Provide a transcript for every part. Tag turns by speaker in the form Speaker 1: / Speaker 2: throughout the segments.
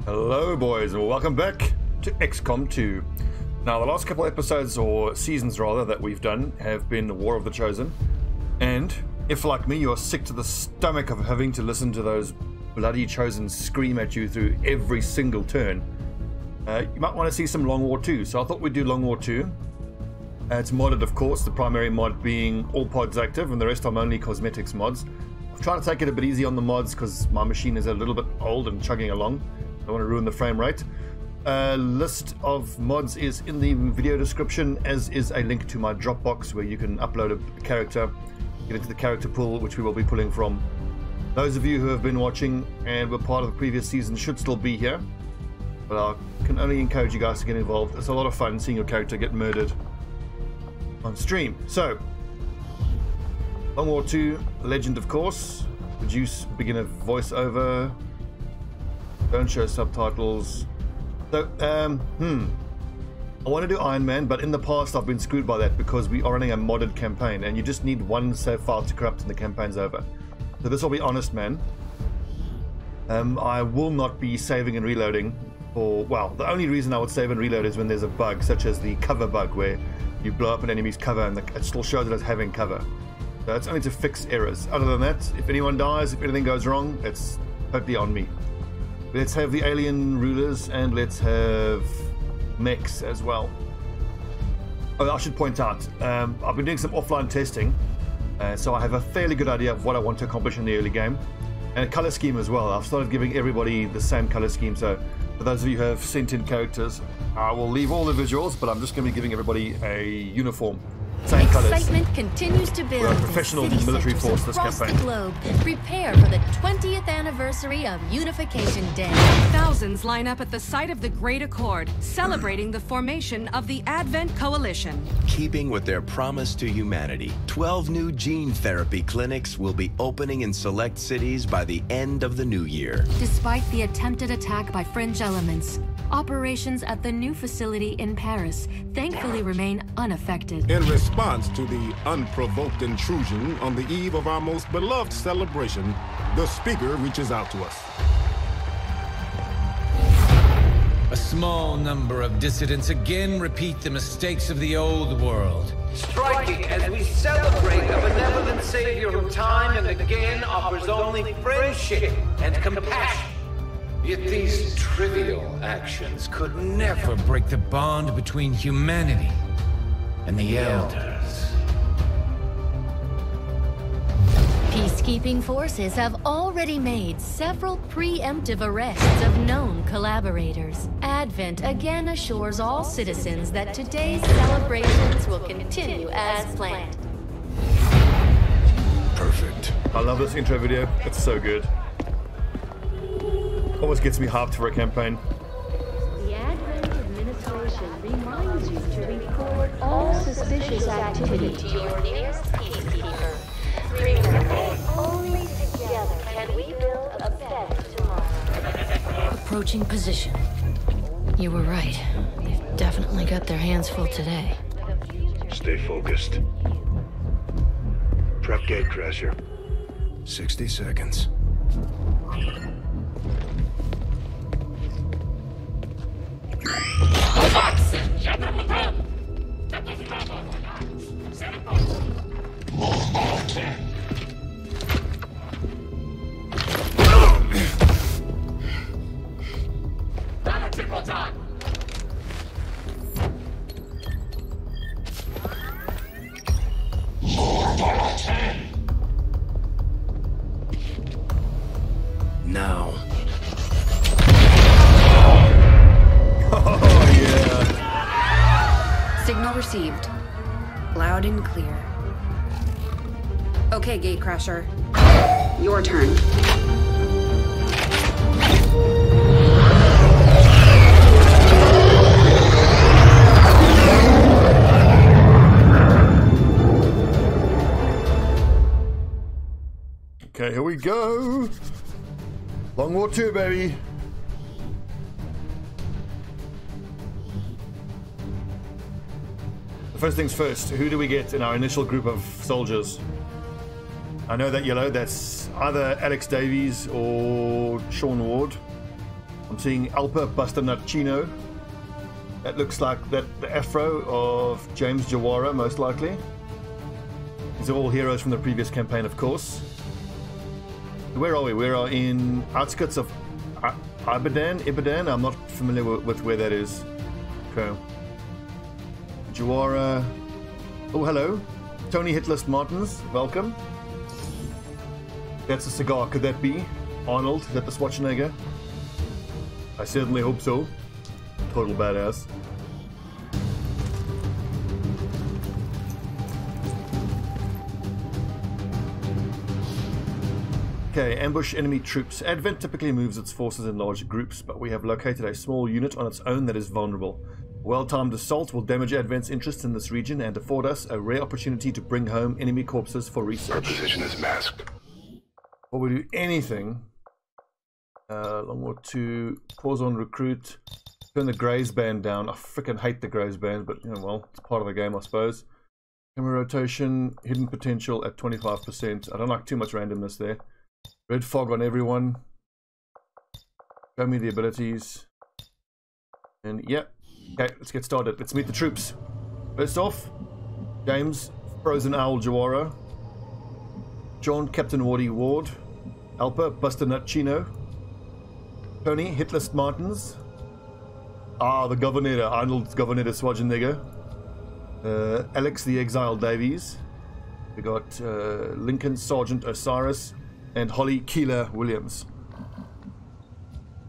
Speaker 1: Hello boys and welcome back to XCOM2. Now the last couple episodes, or seasons rather, that we've done have been War of the Chosen, and if like me you are sick to the stomach of having to listen to those bloody Chosen scream at you through every single turn, you might want to see some Long War 2. So I thought we'd do Long War 2. It's modded, of course, the primary mod being all pods active and the rest are only cosmetics mods. I've tried to take it a bit easy on the mods because my machine is a little bit old and chugging along. I don't want to ruin the frame rate. List of mods is in the video description, as is a link to my Dropbox where you can upload a character, get into the character pool, which we will be pulling from. Those of you who have been watching and were part of the previous season should still be here, but I can only encourage you guys to get involved. It's a lot of fun seeing your character get murdered on stream. So, Long War 2, Legend of course, produce beginner voiceover, don't show subtitles. So, I want to do Iron Man, but in the past I've been screwed by that because we are running a modded campaign and you just need one save file to corrupt and the campaign's over. So this will be Honest Man. I will not be saving and reloading for, well, the only reason I would save and reload is when there's a bug, such as the cover bug where you blow up an enemy's cover and it still shows it as having cover. So it's only to fix errors. Other than that, if anyone dies, if anything goes wrong, it's totally on me. Let's have the alien rulers and let's have mechs as well. Oh, I should point out, I've been doing some offline testing, so I have a fairly good idea of what I want to accomplish in the early game. And a color scheme as well. I've started giving everybody the same color scheme, so for those of you who have sent in characters, I will leave all the visuals, but I'm just going to be giving everybody a uniform. Same colors.
Speaker 2: Excitement continues to build.
Speaker 1: We're a professional military force this campaign.
Speaker 2: The globe. Prepare for the 20th anniversary of Unification Day.
Speaker 3: Thousands line up at the site of the Great Accord, celebrating the formation of the Advent Coalition.
Speaker 4: Keeping with their promise to humanity, 12 new gene therapy clinics will be opening in select cities by the end of the new year.
Speaker 2: Despite the attempted attack by fringe elements, operations at the new facility in Paris thankfully remain unaffected.
Speaker 5: In response to the unprovoked intrusion on the eve of our most beloved celebration, the speaker reaches out to us.
Speaker 6: A small number of dissidents again repeat the mistakes of the old world.
Speaker 7: Striking as we celebrate a benevolent savior who time and again offers only friendship and compassion. Yet these trivial actions could never
Speaker 6: break the bond between humanity and the Elders.
Speaker 2: Peacekeeping forces have already made several preemptive arrests of known collaborators. Advent again assures all citizens that today's celebrations will continue as planned.
Speaker 4: Perfect.
Speaker 1: I love this intro video. It's so good. Almost gets me hyped for a campaign.
Speaker 8: The Advent Administration reminds you to report all suspicious activity to your nearest peacekeeper. Remember, only together can we build a better tomorrow.
Speaker 2: Approaching position. You were right. They've definitely got their hands full today.
Speaker 9: Stay focused. Prep Gatecrasher.
Speaker 4: 60 seconds. Now.
Speaker 1: Oh yeah.
Speaker 3: Signal received. Loud and clear. Okay, Gatecrasher. Your turn.
Speaker 1: Okay, here we go. Long War 2, baby. First things first, who do we get in our initial group of soldiers? I know that yellow, that's either Alex Davies or Sean Ward. I'm seeing Alpa Busternut. That looks like the afro of James Jawara, most likely. These are all heroes from the previous campaign, of course. Where are we? We are in outskirts of Ibadan. I'm not familiar with where that is. Okay. Jawara. Oh, hello. Tony Hitlist Martins, welcome. That's a cigar. Could that be Arnold? Is that the Schwarzenegger? I certainly hope so. Total badass. Okay, ambush enemy troops. Advent typically moves its forces in large groups, but we have located a small unit on its own that is vulnerable. A well-timed assault will damage Advent's interest in this region and afford us a rare opportunity to bring home enemy corpses for research.
Speaker 9: Our position is masked.
Speaker 1: Before we do anything, Longwar 2, pause on recruit, turn the Graze band down. I freaking hate the Graze band, but you know, well, it's part of the game, I suppose. Camera rotation, hidden potential at 25%. I don't like too much randomness there. Red fog on everyone. Show me the abilities. And yep. Okay, let's get started. Let's meet the troops. First off, James, Frozen Owl Jawara. John, Captain Wardy Ward. Alpa, Busternut Chino. Tony, Hitlist Martins. Ah, the Governor, Arnold's Governor Schwarzenegger. Alex, the Exile Davies. We got Lincoln, Sergeant Osiris. And Holly Keeler Williams.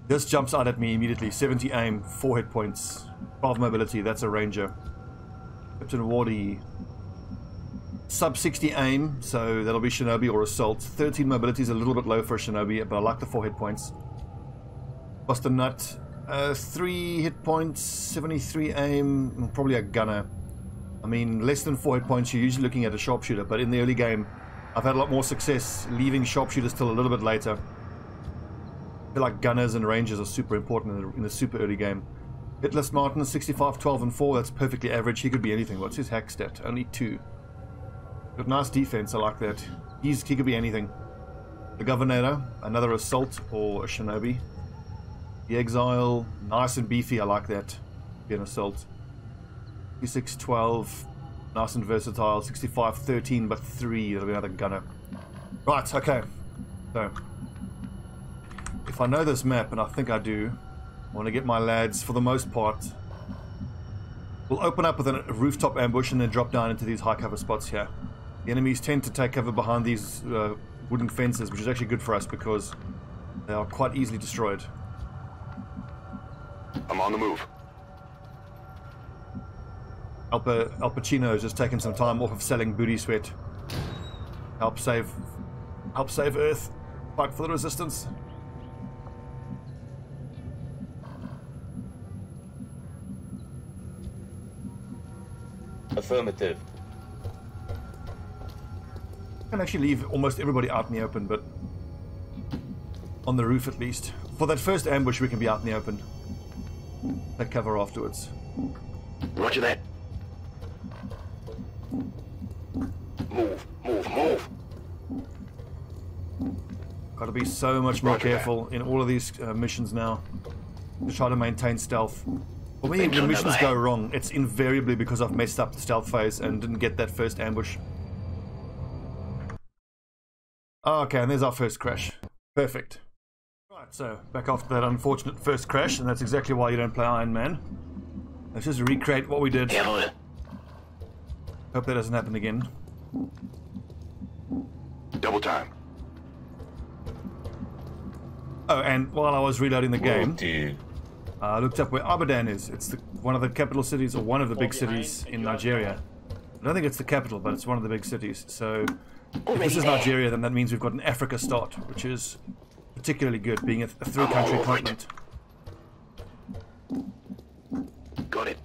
Speaker 1: This jumps out at me immediately. 70 aim, 4 hit points, 12 mobility. That's a ranger. Captain Wardy. Sub 60 aim, so that'll be Shinobi or Assault. 13 mobility is a little bit low for a Shinobi, but I like the 4 hit points. Boston Nut. 3 hit points, 73 aim, probably a gunner. I mean, less than 4 hit points, you're usually looking at a sharpshooter, but in the early game, I've had a lot more success leaving sharpshooters till a little bit later. I feel like gunners and rangers are super important in the super early game. Hitless Martin, 65, 12, and 4. That's perfectly average. He could be anything. What's his hack stat? Only 2. But nice defense. I like that. He could be anything. The Governor, another assault or a Shinobi. The Exile, nice and beefy. I like that. Be an assault. 56, 12. Nice and versatile. 65, 13, but 3. That'll be another gunner. Right, okay. So, if I know this map, and I think I do, I want to get my lads, for the most part, we'll open up with a rooftop ambush and then drop down into these high cover spots here. The enemies tend to take cover behind these wooden fences, which is actually good for us because they are quite easily destroyed.
Speaker 9: I'm on the move.
Speaker 1: Al Pacino has just taken some time off of selling booty sweat. Help save Earth. Fight for the resistance.
Speaker 10: Affirmative.
Speaker 1: I can actually leave almost everybody out in the open, but on the roof at least. For that first ambush, we can be out in the open. Take cover afterwards.
Speaker 9: Roger that. Move, move, move.
Speaker 1: Got to be so much more careful in all of these missions now to try to maintain stealth. For me, when missions go wrong, it's invariably because I've messed up the stealth phase and didn't get that first ambush. Okay, and there's our first crash. Perfect. Right, so back after that unfortunate first crash, and that's exactly why you don't play Iron Man. Let's just recreate what we did. Hope that doesn't happen again.
Speaker 9: Double time.
Speaker 1: Oh, and while I was reloading the game, I looked up where Ibadan is. It's one of the capital cities, or one of the big cities in Nigeria. I don't think it's the capital, but it's one of the big cities. So, if this is Nigeria, then that means we've got an Africa start, which is particularly good, being a three-country continent.
Speaker 9: Got it.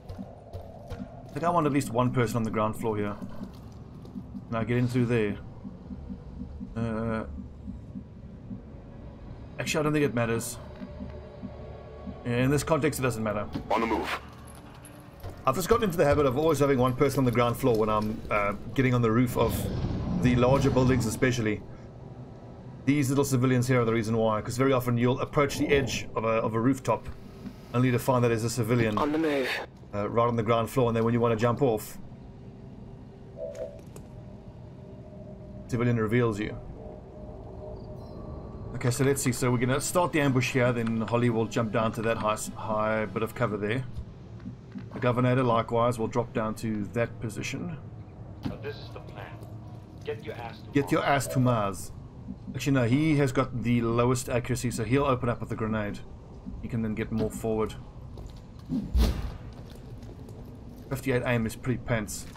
Speaker 1: I think I want at least one person on the ground floor here. Can I get in through there? Actually, I don't think it matters. In this context, it doesn't matter.
Speaker 9: On the move.
Speaker 1: I've just gotten into the habit of always having one person on the ground floor when I'm getting on the roof of the larger buildings especially. These little civilians here are the reason why, because very often you'll approach the edge of a rooftop only to find that there's a civilian
Speaker 10: on the move,
Speaker 1: right on the ground floor, and then when you want to jump off, civilian reveals you. Okay, so let's see. So we're going to start the ambush here, then Holly will jump down to that high bit of cover there. The Governor likewise will drop down to that position.
Speaker 11: Now this is the plan. Get
Speaker 1: your ass to Mars. Actually, no, he has got the lowest accuracy, so he'll open up with the grenade. He can then get more forward. 58 aim is pretty pants.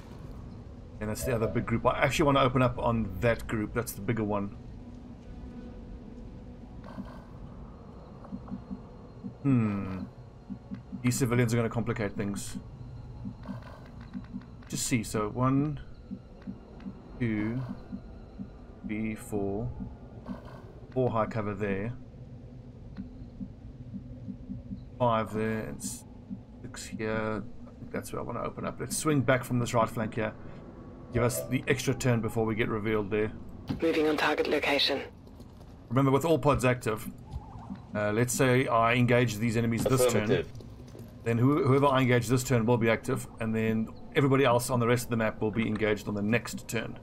Speaker 1: And that's the other big group. I actually want to open up on that group. That's the bigger one. These civilians are going to complicate things. Just see. So 1, 2, 3, 4. 4 high cover there. 5 there. And 6 here. I think that's where I want to open up. Let's swing back from this right flank here. Give us the extra turn before we get revealed there.
Speaker 10: Moving on target location.
Speaker 1: Remember, with all pods active, let's say I engage these enemies this turn. Then whoever I engage this turn will be active, and then everybody else on the rest of the map will be engaged on the next turn.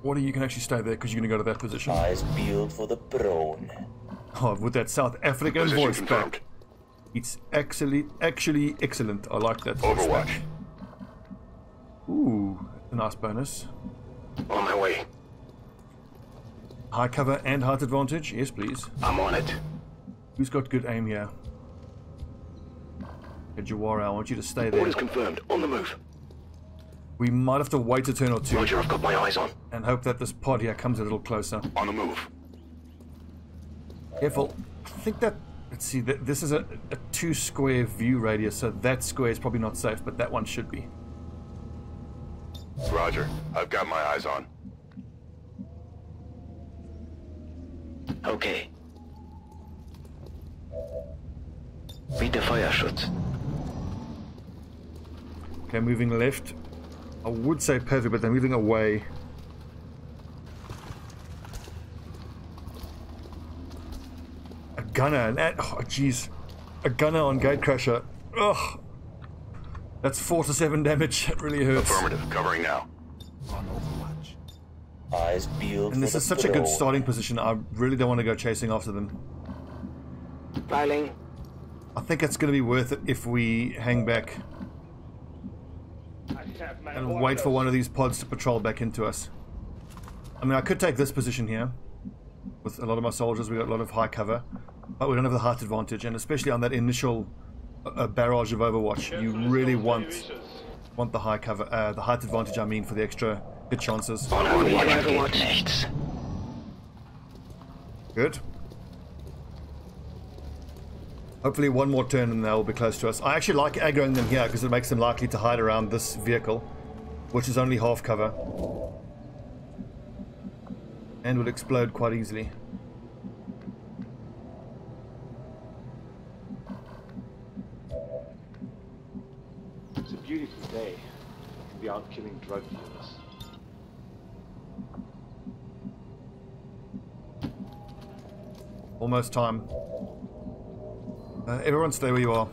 Speaker 1: What you can actually stay there because you're going to go to that position.
Speaker 12: Eyes peeled for the drone.
Speaker 1: Oh, with that South African
Speaker 9: Position
Speaker 1: voice
Speaker 9: confirmed.
Speaker 1: back. It's actually excellent. I like that.
Speaker 9: Overwatch.
Speaker 1: Ooh, a nice bonus.
Speaker 9: On my way.
Speaker 1: High cover and height advantage. Yes, please.
Speaker 9: I'm on it.
Speaker 1: Who's got good aim here? Jawara, I want you to stay there.
Speaker 9: Orders confirmed. On the move.
Speaker 1: We might have to wait a turn or two.
Speaker 9: Roger, I've got my eyes on.
Speaker 1: And hope that this pod here comes a little closer.
Speaker 9: On the move.
Speaker 1: Careful. I think that... Let's see. This is a 2 square view radius, so that square is probably not safe, but that one should be.
Speaker 9: Roger, I've got my eyes on.
Speaker 10: Okay. Read the fire shots.
Speaker 1: Okay, moving left. I would say perfect, but they're moving away. A gunner, oh jeez. A gunner on Gatecrasher. Ugh. That's 4 to 7 damage. It really hurts.
Speaker 9: Affirmative, covering now.
Speaker 5: On Overwatch.
Speaker 12: Eyes peeled.
Speaker 1: And this is such a good starting position. I really don't want to go chasing after them.
Speaker 10: Filing.
Speaker 1: I think it's going to be worth it if we hang back and wait for one of these pods to patrol back into us. I mean, I could take this position here with a lot of my soldiers. We've got a lot of high cover, but we don't have the height advantage, and especially on that initial barrage of Overwatch, you really want the high cover, the height advantage. I mean, for the extra good chances.
Speaker 10: On Overwatch.
Speaker 1: Good. Hopefully one more turn and they'll be close to us. I actually like aggroing them here because it makes them likely to hide around this vehicle, which is only half cover and will explode quite easily.
Speaker 11: It's a beautiful day. I can be out killing drug dealers.
Speaker 1: Almost time. Everyone stay where you are.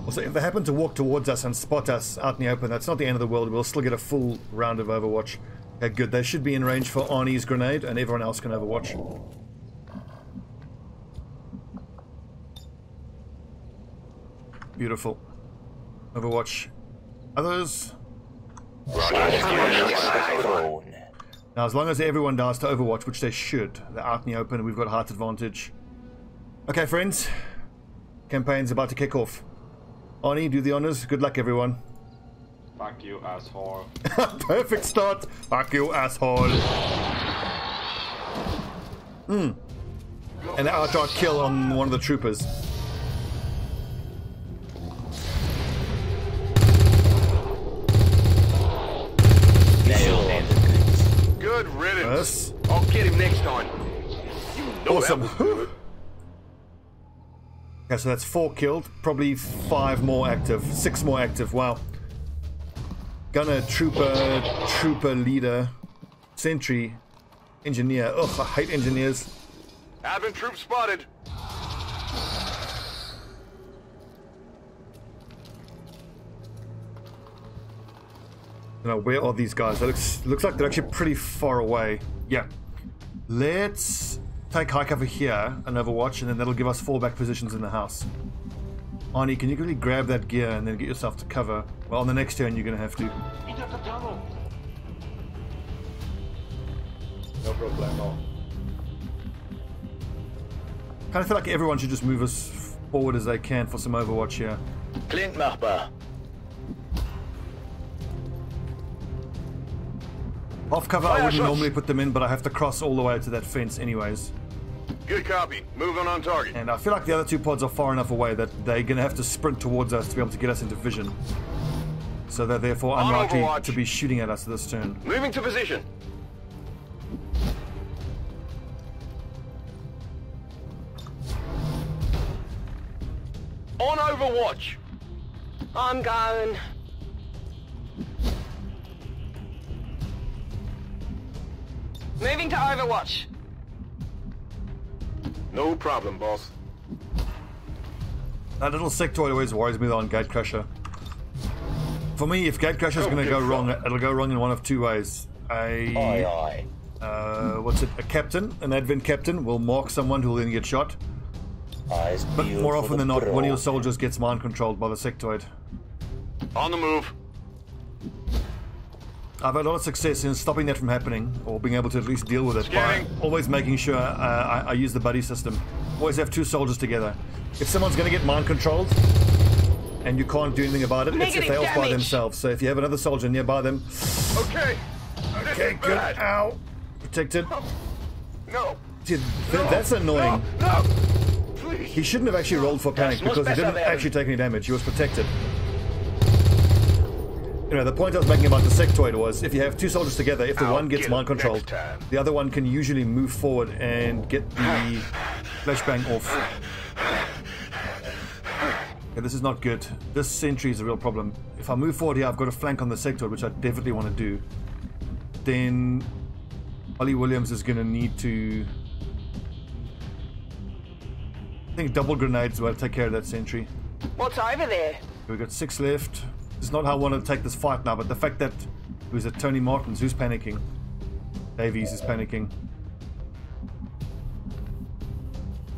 Speaker 1: Also, if they happen to walk towards us and spot us out in the open, that's not the end of the world. We'll still get a full round of Overwatch. Okay, good. They should be in range for Arnie's grenade, and everyone else can Overwatch. Beautiful. Overwatch. Others? Now, as long as everyone dies to Overwatch, which they should, they're out in the open, we've got height advantage. Okay, friends. Campaign's about to kick off. Arnie, do the honors. Good luck, everyone.
Speaker 11: Fuck you, asshole.
Speaker 1: Perfect start. Fuck you, asshole. An outright kill on one of the troopers.
Speaker 9: Good riddance.
Speaker 1: Yes.
Speaker 9: I'll get him next time. You know
Speaker 1: Awesome.
Speaker 9: that will do it.
Speaker 1: Okay, so that's 4 killed. Probably 5 more active. 6 more active. Wow. gunner, trooper, leader, sentry, engineer. Ugh, I hate engineers.
Speaker 9: Advent troop spotted.
Speaker 1: Now, where are these guys? That looks like they're actually pretty far away. Yeah. Let's take high cover here and overwatch, and then that'll give us fallback positions in the house. Arnie, can you really grab that gear and then get yourself to cover? Well, on the next turn, you're going to have to.
Speaker 11: No problemo.
Speaker 1: Kind of feel like everyone should just move as forward as they can for some overwatch here.
Speaker 10: Klingt machbar.
Speaker 1: Off cover, I wouldn't normally put them in, but I have to cross all the way to that fence anyways.
Speaker 9: Good copy. Moving on target.
Speaker 1: And I feel like the other two pods are far enough away that they're going to have to sprint towards us to be able to get us into vision. So they're therefore unlikely to be shooting at us this turn.
Speaker 9: Moving to position. On Overwatch.
Speaker 10: I'm going. Moving to Overwatch.
Speaker 9: No problem, boss.
Speaker 1: That little sectoid always worries me though on Gatecrasher. For me, if Gatecrasher is going to go wrong, it'll go wrong in one of two ways. What's it? A captain, an advent captain, will mark someone who will then get shot. But more often than not, one of your soldiers gets mind controlled by the sectoid.
Speaker 9: On the move.
Speaker 1: I've had a lot of success in stopping that from happening, or being able to at least deal with it by always making sure I use the buddy system. Always have two soldiers together. If someone's going to get mind controlled and you can't do anything about it, it's if they're off by themselves. So if you have another soldier nearby them,
Speaker 9: okay,
Speaker 1: good. Ow, protected.
Speaker 9: No.
Speaker 1: Dude, that's annoying.
Speaker 9: No. Please.
Speaker 1: He shouldn't have actually rolled for panic because he didn't actually take any damage. He was protected. You know, the point I was making about the sectoid was if you have two soldiers together, if the one gets mind controlled, the other one can usually move forward and get the flashbang off. Yeah, this is not good. This sentry is a real problem. If I move forward here, I've got a flank on the sectoid, which I definitely want to do. Then Ollie Williams is going to need to... I think double grenades will take care of that sentry.
Speaker 10: What's over there?
Speaker 1: We've got 6 left. It's not how I want to take this fight now, but the fact that who's it? Tony Martins, who's panicking? Davies is panicking.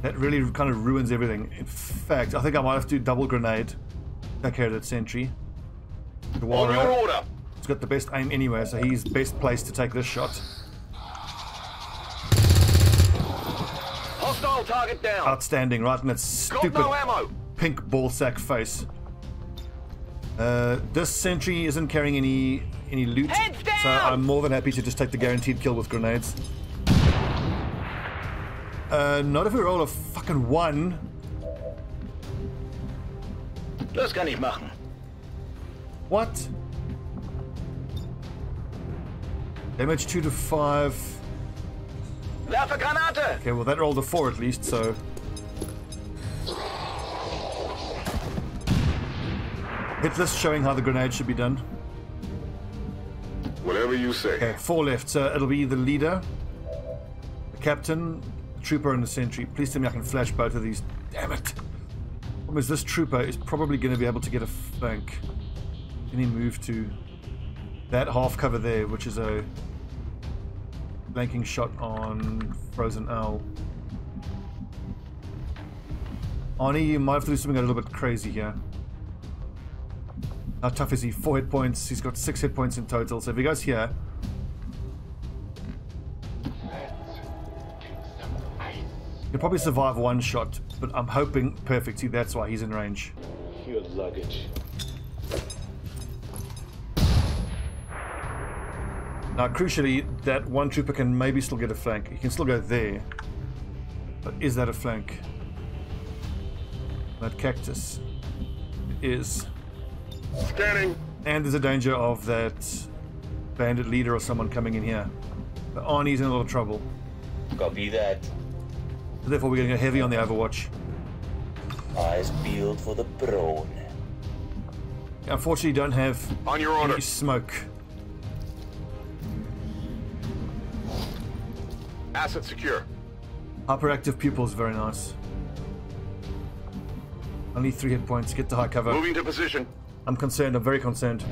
Speaker 1: That really kind of ruins everything. In fact, I think I might have to double grenade. Take care of that sentry. The warrior.
Speaker 9: On your order.
Speaker 1: He's got the best aim anyway, so he's best placed to take this shot.
Speaker 9: Hostile target down.
Speaker 1: Outstanding, right in that stupid pink ballsack face. This sentry isn't carrying any loot, so I'm more than happy to just take the guaranteed kill with grenades. Not if we roll a fucking 1.
Speaker 10: Das kann ich machen.
Speaker 1: What? Damage 2 to 5.
Speaker 10: Werfe Granate!
Speaker 1: Okay, well that rolled a 4 at least, so... Hit list showing how the grenade should be done.
Speaker 9: Whatever you say.
Speaker 1: Okay, 4 left, so it'll be the leader, the captain, the trooper, and the sentry. Please tell me I can flash both of these. Damn it! Problem is, this trooper is probably going to be able to get a flank. Can he move to that half cover there, which is a flanking shot on Frozen Owl? Arnie, you might have to do something a little bit crazy here. How tough is he? 4 hit points. He's got 6 hit points in total. So if he goes here, he'll probably survive 1 shot. But I'm hoping perfect. See, that's why he's in range.
Speaker 11: Your luggage.
Speaker 1: Now, crucially, that one trooper can maybe still get a flank. He can still go there. But is that a flank? That cactus is.
Speaker 9: Scanning.
Speaker 1: And there's a danger of that bandit leader or someone coming in here. But Arnie's in a lot of trouble.
Speaker 12: Copy that.
Speaker 1: So therefore, we're going to go heavy on the Overwatch.
Speaker 12: Eyes peeled for the prone.
Speaker 1: Unfortunately, don't have
Speaker 9: On your order.
Speaker 1: any smoke.
Speaker 9: Asset secure.
Speaker 1: Hyperactive pupils, very nice. Only 3 hit points. Get to high cover.
Speaker 9: Moving to position.
Speaker 1: I'm concerned. I'm very concerned.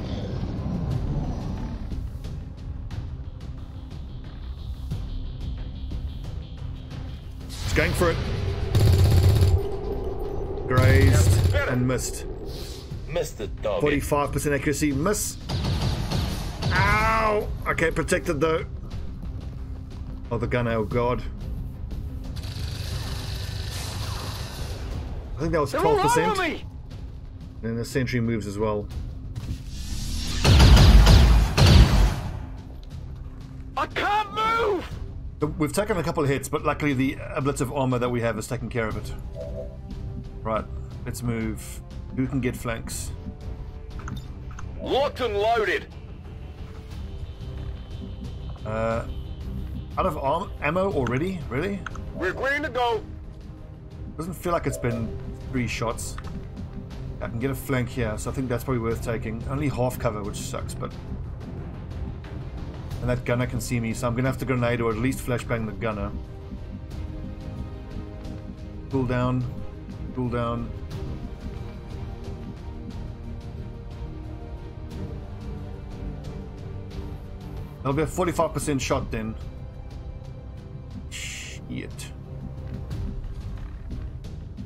Speaker 1: Just going for it. Grazed and missed.
Speaker 12: Missed it, doggy.
Speaker 1: 45% accuracy. Miss. Ow! Okay, protected though. Oh, the gun. Oh, God. I think that was 12%. And the sentry moves as well.
Speaker 9: I can't move!
Speaker 1: We've taken a couple of hits, but luckily the ablative armor that we have is taking care of it. Right, let's move. Who can get flanks?
Speaker 9: Locked and loaded.
Speaker 1: Out of ammo already? Really?
Speaker 9: We're green to go.
Speaker 1: Doesn't feel like it's been 3 shots. I can get a flank here, so I think that's probably worth taking. Only half cover, which sucks, but... And that gunner can see me, so I'm gonna have to grenade or at least flashbang the gunner. Cool down. Cool down. That'll be a 45% shot then. Shit.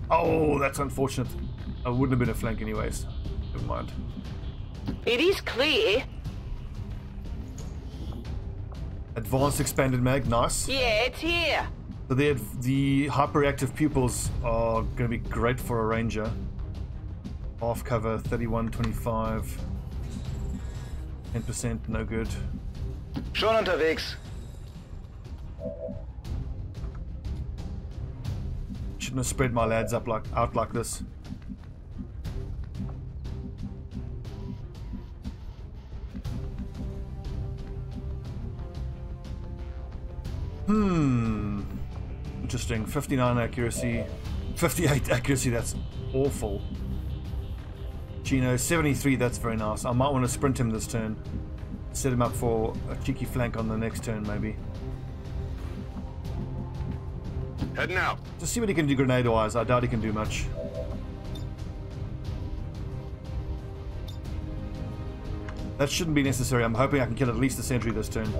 Speaker 1: Oh, that's unfortunate. I wouldn't have been a flank anyways. Never mind.
Speaker 10: It is clear.
Speaker 1: Advanced expanded mag, nice.
Speaker 10: Yeah, it's here.
Speaker 1: So the hyperactive pupils are going to be great for a ranger. Half cover, 31, 25. 10%, no good.
Speaker 10: Schon unterwegs.
Speaker 1: Shouldn't have spread my lads up out like this. Interesting. 59 accuracy. 58 accuracy, that's awful. Gino, 73, that's very nice. I might want to sprint him this turn. Set him up for a cheeky flank on the next turn, maybe.
Speaker 9: Heading out.
Speaker 1: Just see what he can do grenade-wise. I doubt he can do much. That shouldn't be necessary. I'm hoping I can kill at least a sentry this turn.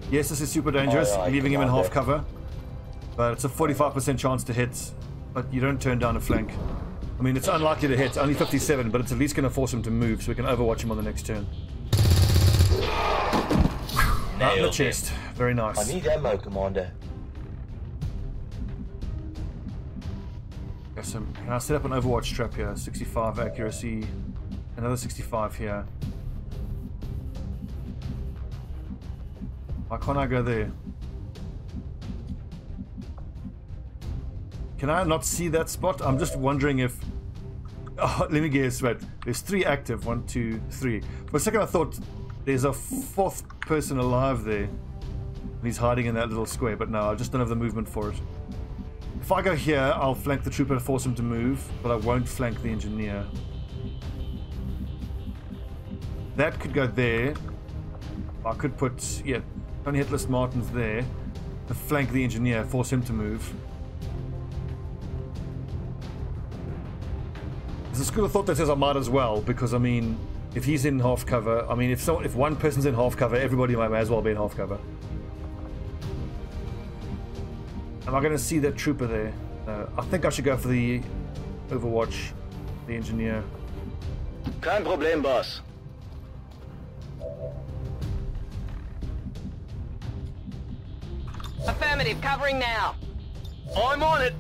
Speaker 1: Yes, this is super dangerous, leaving him in half cover. But it's a 45% chance to hit, but you don't turn down a flank. I mean, it's unlikely to hit, only 57, but it's at least going to force him to move so we can overwatch him on the next turn. Out in the chest. Very nice.
Speaker 12: I need ammo, Commander.
Speaker 1: Can I set up an overwatch trap here? 65 accuracy, another 65 here. Why can't I go there? Can I not see that spot? I'm just wondering if... Oh, let me guess, right. There's 3 active. 1, 2, 3. For a second I thought there's a 4th person alive there. And he's hiding in that little square, but no, I just don't have the movement for it. If I go here, I'll flank the trooper and force him to move, but I won't flank the engineer. That could go there. I could put, yeah, only hitless Martins there to flank the engineer, force him to move. There's a school of thought that says I might as well, because I mean, if he's in half cover, I mean, if one person's in half cover, everybody might as well be in half cover. Am I going to see that trooper there? No. I think I should go for the Overwatch, the engineer.
Speaker 10: Kein Problem, boss. Affirmative, covering now.
Speaker 9: I'm on it.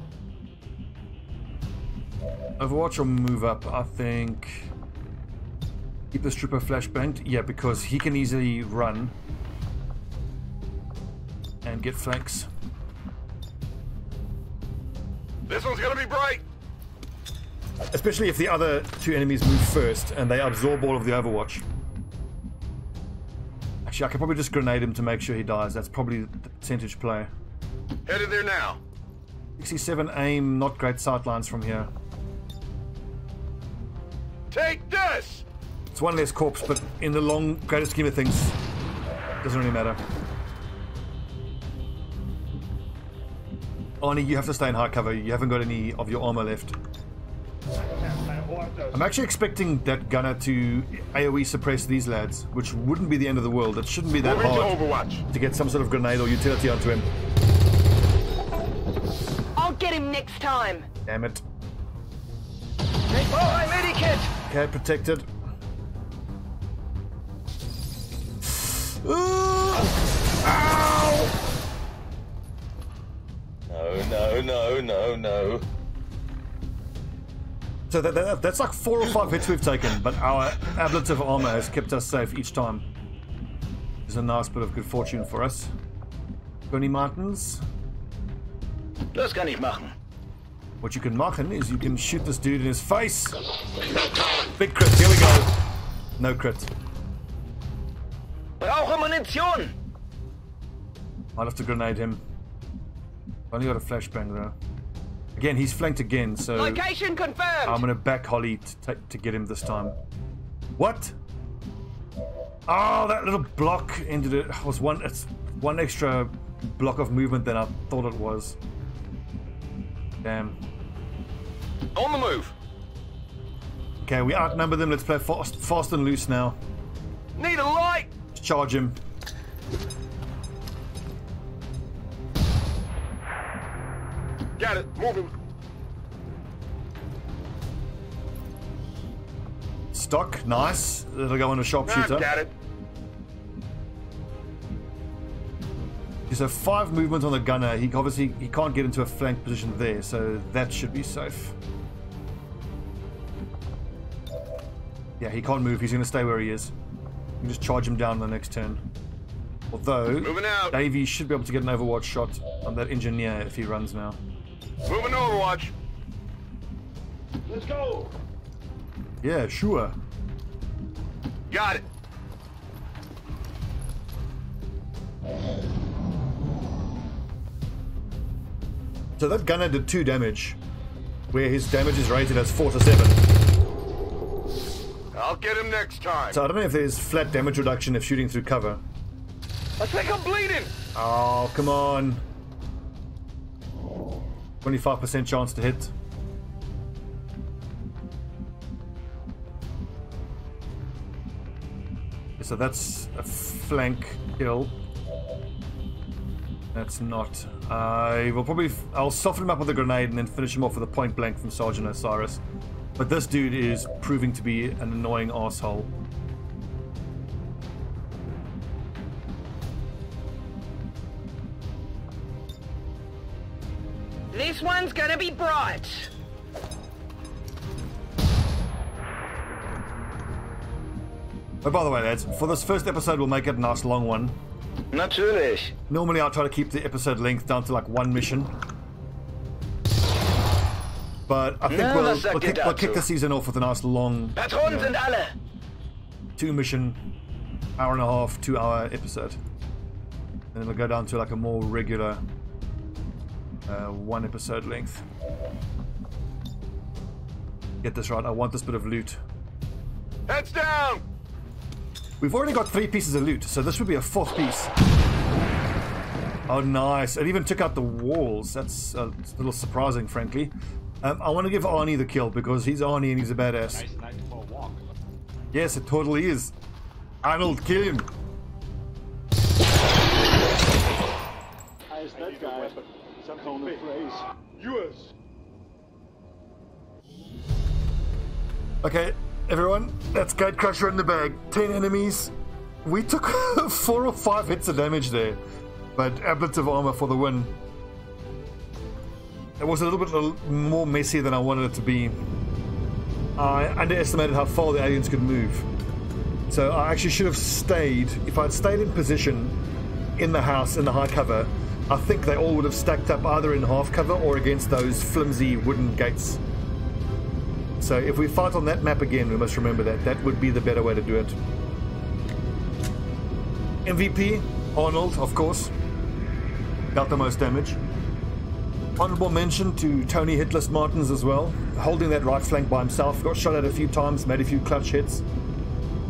Speaker 1: Overwatch or move up? I think keep this trooper flashbanged. Yeah, because he can easily run and get flanks.
Speaker 9: This one's gonna be bright.
Speaker 1: Especially if the other 2 enemies move first and they absorb all of the Overwatch. Actually, I could probably just grenade him to make sure he dies. That's probably the percentage play.
Speaker 9: Headed there now.
Speaker 1: XC7 aim, not great sightlines from here.
Speaker 9: Take this!
Speaker 1: It's one less corpse, but in the long, greater scheme of things, doesn't really matter. Arnie, you have to stay in high cover. You haven't got any of your armor left. I'm actually expecting that gunner to AoE suppress these lads, which wouldn't be the end of the world. It shouldn't be that hard to get some sort of grenade or utility onto him.
Speaker 10: I'll get him next time.
Speaker 1: Damn it.
Speaker 10: Oh, I'm medikit.
Speaker 1: Okay, protected. Ooh! Ow!
Speaker 12: No.
Speaker 1: So that's like 4 or 5 hits we've taken, but our ablative armor has kept us safe each time. It's a nice bit of good fortune for us. Tony Martins.
Speaker 10: Das kann ich machen.
Speaker 1: What you can machen is you can shoot this dude in his face. Big crit, here we go. No crit.
Speaker 10: Brauche Munition.
Speaker 1: Might have to grenade him. Only got a flashbang though. Again, he's flanked again, so
Speaker 10: Location confirmed.
Speaker 1: I'm gonna back Holly to get him this time. What? Oh, that little block ended it. It's one extra block of movement than I thought it was. Damn.
Speaker 9: On the move.
Speaker 1: Okay, we outnumber them. Let's play fast and loose now.
Speaker 9: Need a light.
Speaker 1: Let's charge him.
Speaker 9: Got it. Move him.
Speaker 1: Stock, nice. It'll go on a sharpshooter.
Speaker 9: Got it.
Speaker 1: So 5 movement on the gunner. He can't get into a flank position there, so that should be safe. Yeah, he can't move. He's going to stay where he is. You can just charge him down the next turn. Although, Davey should be able to get an overwatch shot on that engineer if he runs now.
Speaker 9: Moving to overwatch.
Speaker 11: Let's go.
Speaker 1: Yeah, sure.
Speaker 9: Got it.
Speaker 1: So that gunner did 2 damage, where his damage is rated as 4 to 7.
Speaker 9: I'll get him next time.
Speaker 1: So I don't know if there's flat damage reduction if shooting through cover.
Speaker 9: I think I'm bleeding.
Speaker 1: Oh, come on. 25% chance to hit. So that's a flank kill. That's not. I'll soften him up with a grenade and then finish him off with a point blank from Sergeant Osiris. But this dude is proving to be an annoying asshole.
Speaker 10: This one's gonna be bright.
Speaker 1: Oh, by the way, lads, for this first episode, we'll make it a nice long one.
Speaker 10: Natürlich.
Speaker 1: Normally, I try to keep the episode length down to like 1 mission. But I think we'll kick the season off with a nice long,
Speaker 10: Patronen sind alle.
Speaker 1: 2 mission, hour and a half, 2 hour episode. And then we'll go down to like a more regular 1 episode length. Get this right, I want this bit of loot.
Speaker 9: Heads down!
Speaker 1: We've already got 3 pieces of loot, so this would be a 4th piece. Oh, nice. It even took out the walls. That's a little surprising, frankly. I want to give Arnie the kill because he's Arnie and he's a badass.
Speaker 11: Nice night for a walk.
Speaker 1: Yes, it totally is. Arnold, kill him.
Speaker 11: How's that guy? Some kind of phrase. Yours.
Speaker 1: Okay, everyone, that's Gatecrasher in the bag. 10 enemies. We took 4 or 5 hits of damage there, but ablative armor for the win. It was a little bit more messy than I wanted it to be. I underestimated how far the aliens could move. So I actually should have stayed. If I'd stayed in position in the house, in the high cover, I think they all would have stacked up either in half cover or against those flimsy wooden gates. So if we fight on that map again, we must remember that. That would be the better way to do it. MVP, Arnold, of course. Got the most damage. Honorable mention to Tony Hitless Martins as well, holding that right flank by himself. Got shot at a few times, made a few clutch hits.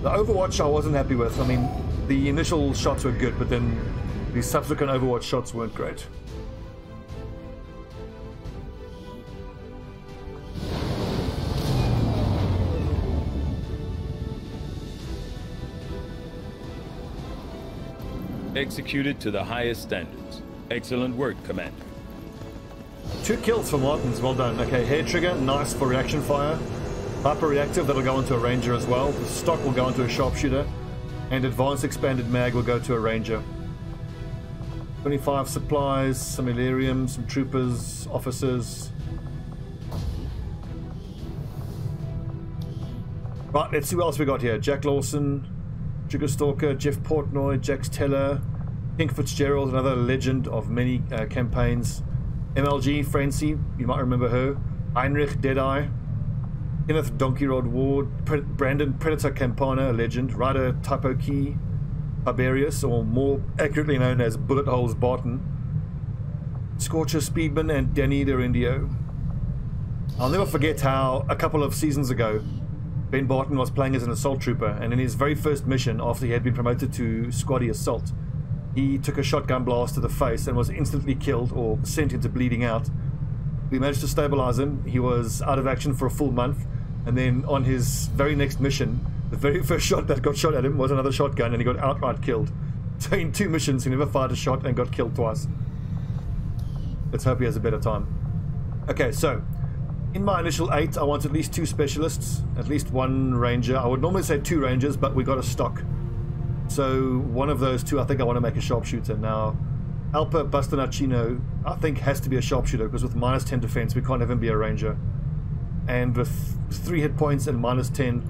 Speaker 1: The Overwatch I wasn't happy with. I mean, the initial shots were good, but then the subsequent Overwatch shots weren't great.
Speaker 13: Executed to the highest standards. Excellent work, Commander.
Speaker 1: 2 kills for Martins, well done. Okay, hair trigger, nice for reaction fire. Hyper reactive, that'll go into a ranger as well. The stock will go into a sharpshooter. And advanced expanded mag will go to a ranger. 25 supplies, some Illyrium, some troopers, officers. Right, let's see what else we got here. Jack Lawson, Trigger Stalker, Jeff Portnoy, Jax Teller, King Fitzgerald, another legend of many campaigns. MLG, Francie, you might remember her. Heinrich, Deadeye. Kenneth Donkey Rod Ward, Brandon Predator Campana, a legend. Ryder Typo Key, Barbarius, or more accurately known as Bullet Holes Barton. Scorcher Speedman, and Danny Derindio. I'll never forget how a couple of seasons ago Ben Barton was playing as an assault trooper, and in his very first mission after he had been promoted to Squaddy Assault, he took a shotgun blast to the face and was instantly killed or sent into bleeding out. We managed to stabilize him. He was out of action for a full month, and then on his very next mission, the very first shot that got shot at him was another shotgun, and he got outright killed. So in 2 missions he never fired a shot and got killed twice. Let's hope he has a better time. Okay, so in my initial 8 I want at least 2 specialists, at least 1 ranger. I would normally say 2 rangers, but we got a stock, so one of those 2 I think I want to make a sharpshooter. Now Alpa Bastonacino I think has to be a sharpshooter, because with minus 10 defense we can't have him be a ranger, and with 3 hit points and minus 10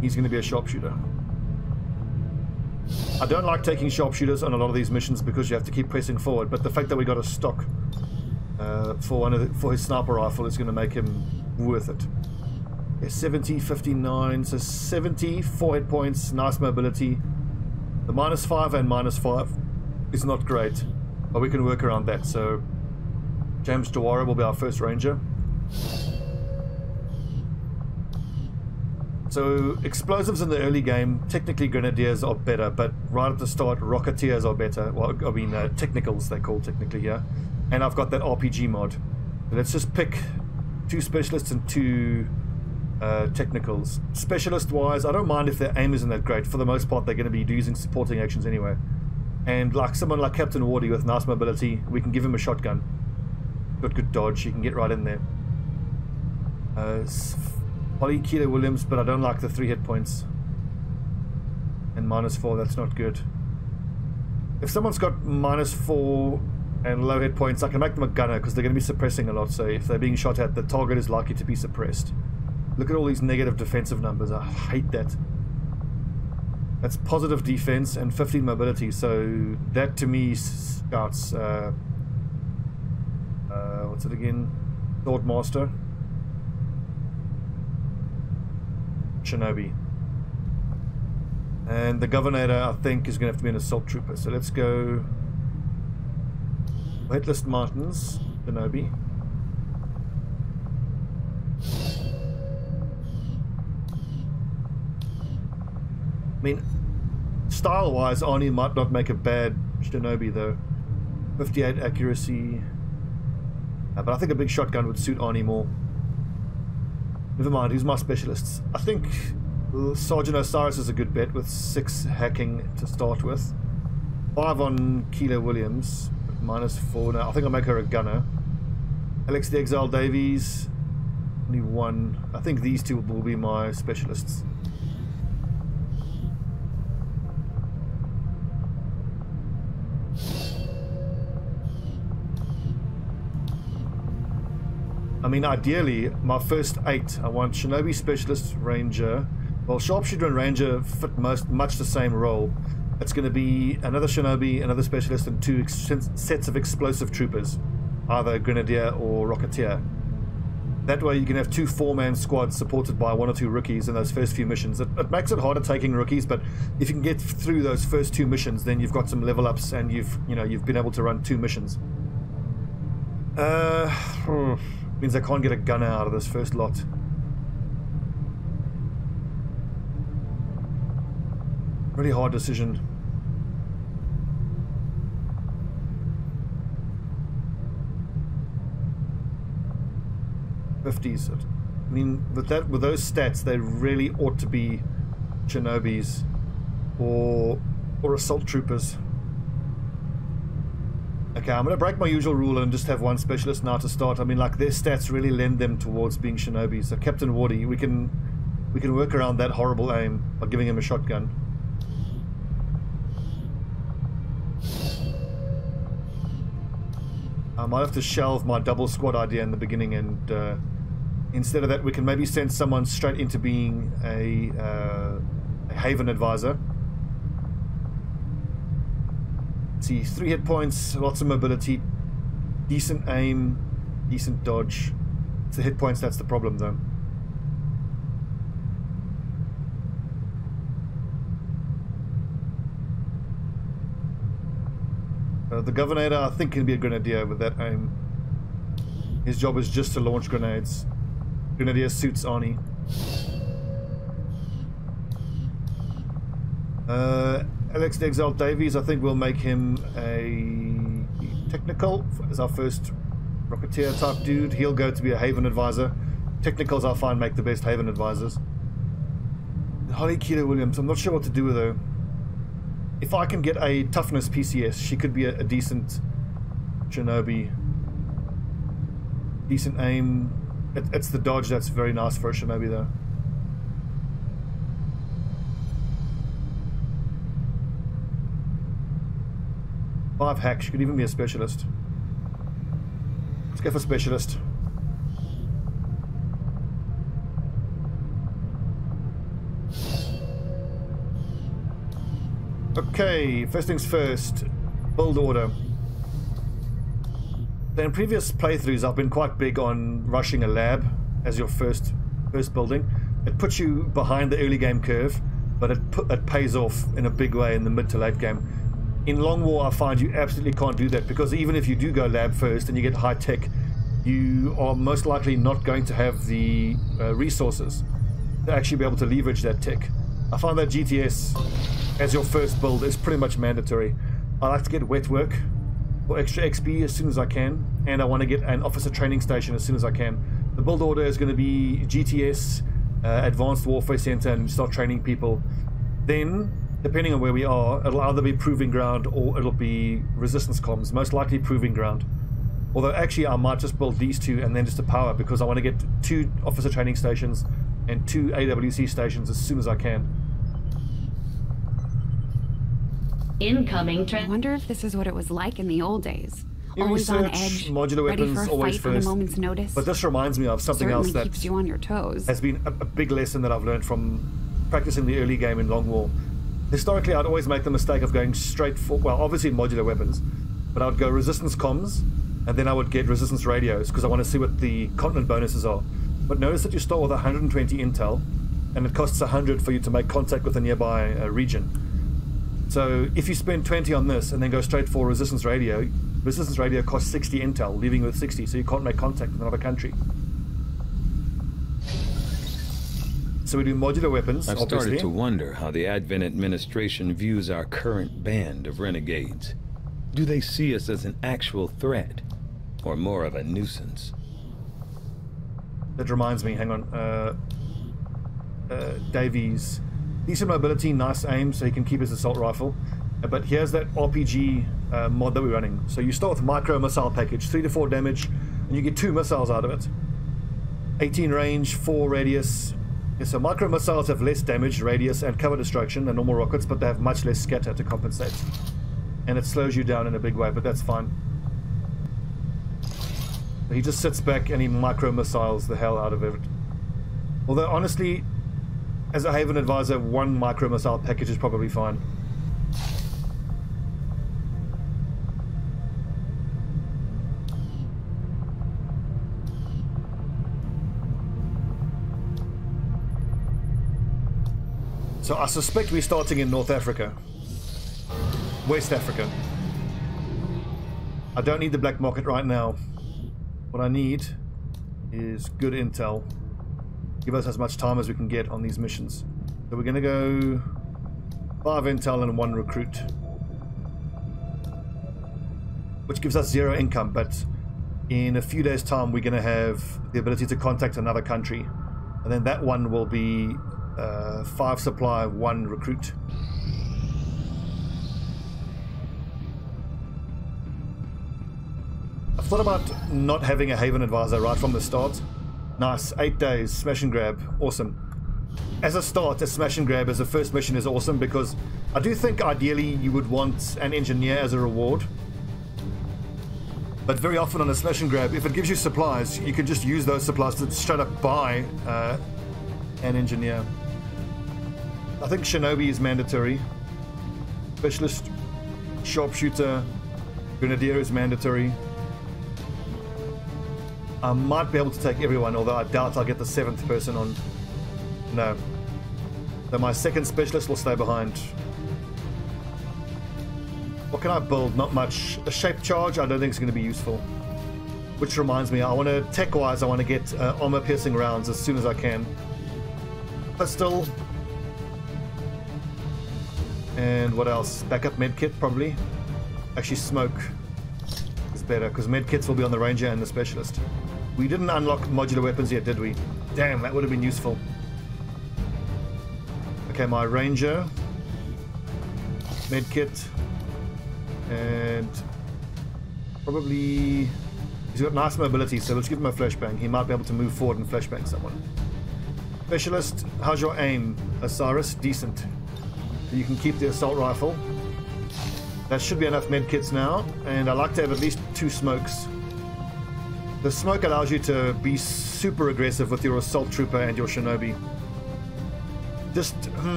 Speaker 1: he's going to be a sharpshooter. I don't like taking sharpshooters on a lot of these missions because you have to keep pressing forward, but the fact that we got a stock for his sniper rifle is going to make him worth it. Yeah, 70, 59, so 70, 4 hit points, nice mobility. The minus 5 and minus 5 is not great, but we can work around that. So James Jawara will be our first ranger. So explosives in the early game, technically grenadiers are better, but right at the start rocketeers are better. Well, I mean technicals they call technically here. And I've got that RPG mod. Let's just pick 2 specialists and 2 technicals. Specialist wise, I don't mind if their aim isn't that great. For the most part they're going to be using supporting actions anyway. And like someone like Captain Wardy with nice mobility, we can give him a shotgun. Got good dodge, he can get right in there. Holly Keeler Williams, but I don't like the 3 hit points. And minus 4, that's not good. If someone's got minus 4 and low hit points, I can make them a gunner because they're going to be suppressing a lot. So if they're being shot at, the target is likely to be suppressed. Look at all these negative defensive numbers. I hate that. That's positive defense and 15 mobility. So that to me scouts. What's it again? Swordmaster. Shinobi. And the Governor, I think, is going to have to be an assault trooper. So let's go Hitless Martins, Shinobi. I mean, style-wise, Arnie might not make a bad Shinobi, though. 58 accuracy. But I think a big shotgun would suit Arnie more. Never mind, who's my specialists? I think Sergeant Osiris is a good bet with 6 hacking to start with. 5 on Keeler Williams, minus 4. Now I think I'll make her a gunner. Alex the Exile Davies, only 1. I think these 2 will be my specialists. I mean, ideally, my first 8, I want Shinobi, Specialist, Ranger. Well, Sharpshooter and Ranger fit much the same role. It's going to be another Shinobi, another Specialist, and 2 sets of explosive troopers, either Grenadier or Rocketeer. That way you can have 2 4-man squads supported by 1 or 2 rookies in those first few missions. It makes it harder taking rookies, but if you can get through those first 2 missions, then you've got some level ups and you've been able to run 2 missions. Means I can't get a gunner out of this first lot. Really hard decision. '50s. I mean, with those stats, they really ought to be Shinobis or assault troopers. Okay, I'm gonna break my usual rule and just have one specialist now to start. I mean, like, their stats really lend them towards being Shinobis. So Captain Wardy, we can work around that horrible aim by giving him a shotgun. I might have to shelve my double squad idea in the beginning, and instead of that, we can maybe send someone straight into being a Haven advisor. See, 3 hit points, lots of mobility, decent aim, decent dodge. It's the hit points that's the problem, though. The Governor, I think, can be a grenadier with that aim. His job is just to launch grenades. Grenadier suits Arnie. Alex Exile Davies, I think we'll make him a technical as our first Rocketeer type dude. He'll go to be a Haven advisor. Technicals I find make the best Haven advisors. Holly Keeler Williams, I'm not sure what to do with her. If I can get a toughness PCS, she could be a decent Shinobi. Decent aim. It's the dodge that's very nice for a Shinobi, though. Five hack. She could even be a specialist. Let's go for specialist. Okay, first things first. Build order. So in previous playthroughs, I've been quite big on rushing a lab as your first building. It puts you behind the early game curve, but it pays off in a big way in the mid to late game. In Long War, I find you absolutely can't do that, because even if you do go lab first and you get high tech, you are most likely not going to have the resources to actually be able to leverage that tech. I find that GTS as your first build is pretty much mandatory. I like to get wet work for extra XP as soon as I can, and I want to get an officer training station as soon as I can. The build order is going to be GTS, Advanced Warfare Center, and start training people. Then, depending on where we are, it'll either be Proving Ground or it'll be Resistance Comms, most likely Proving Ground. Although actually I might just build these two and then just a power, because I want to get 2 officer training stations and 2 AWC stations as soon as I can.
Speaker 2: Incoming
Speaker 14: I wonder if this is what it was like in the old days.
Speaker 1: New
Speaker 14: Always on
Speaker 1: research,
Speaker 14: edge,
Speaker 1: modular
Speaker 14: ready
Speaker 1: weapons,
Speaker 14: for a
Speaker 1: always
Speaker 14: fight on a
Speaker 1: first.
Speaker 14: moment's notice.
Speaker 1: But this reminds me of something else that
Speaker 14: keeps you on your toes.
Speaker 1: has been a big lesson that I've learned from practicing the early game in Long War. Historically, I'd always make the mistake of going straight for, well, obviously modular weapons, but I would go resistance comms, and then I would get resistance radios, because I want to see what the continent bonuses are. But notice that you start with 120 intel, and it costs 100 for you to make contact with a nearby region. So if you spend 20 on this and then go straight for resistance radio costs 60 intel, leaving with 60, so you can't make contact with another country. So we do modular weapons,
Speaker 13: I've
Speaker 1: obviously.
Speaker 13: started to wonder how the Advent administration views our current band of renegades. Do they see us as an actual threat, or more of a nuisance?
Speaker 1: That reminds me, hang on. Davies. Decent mobility, nice aim, so he can keep his assault rifle. But here's that RPG mod that we're running. So you start with micro missile package, 3 to 4 damage, and you get 2 missiles out of it. 18 range, 4 radius. Yeah, so micro missiles have less damage, radius, and cover destruction than normal rockets, but they have much less scatter to compensate. And it slows you down in a big way, but that's fine. So he just sits back and he micro missiles the hell out of it. Although honestly, as a Haven advisor, 1 micro missile package is probably fine. So I suspect we're starting in North Africa. West Africa. I don't need the black market right now. What I need is good intel. Give us as much time as we can get on these missions. So we're going to go 5 intel and 1 recruit, which gives us 0 income, but in a few days time we're going to have the ability to contact another country, and then that one will be 5 supply, 1 recruit. I thought about not having a Haven advisor right from the start. Nice, 8 days, smash and grab, awesome. As a start, a smash and grab as a first mission is awesome, because I do think ideally you would want an engineer as a reward. But very often on a smash and grab, if it gives you supplies, you can just use those supplies to straight up buy an engineer. I think Shinobi is mandatory. Specialist, sharpshooter, grenadier is mandatory. I might be able to take everyone, although I doubt I'll get the 7th person on. No. So my second specialist will stay behind. What can I build? Not much. A shape charge I don't think is going to be useful. Which reminds me, I want to, tech-wise, I want to get armor-piercing rounds as soon as I can. Pistol. And what else? Backup medkit, probably. Actually, smoke is better, because medkits will be on the ranger and the specialist. We didn't unlock modular weapons yet, did we? Damn, that would have been useful. Okay, my ranger. Medkit. And probably he's got nice mobility, so let's give him a flashbang. He might be able to move forward and flashbang someone. Specialist, how's your aim, Osiris? Decent. You can keep the assault rifle. That should be enough medkits now, and I like to have at least 2 smokes. The smoke allows you to be super aggressive with your assault trooper and your shinobi. Just,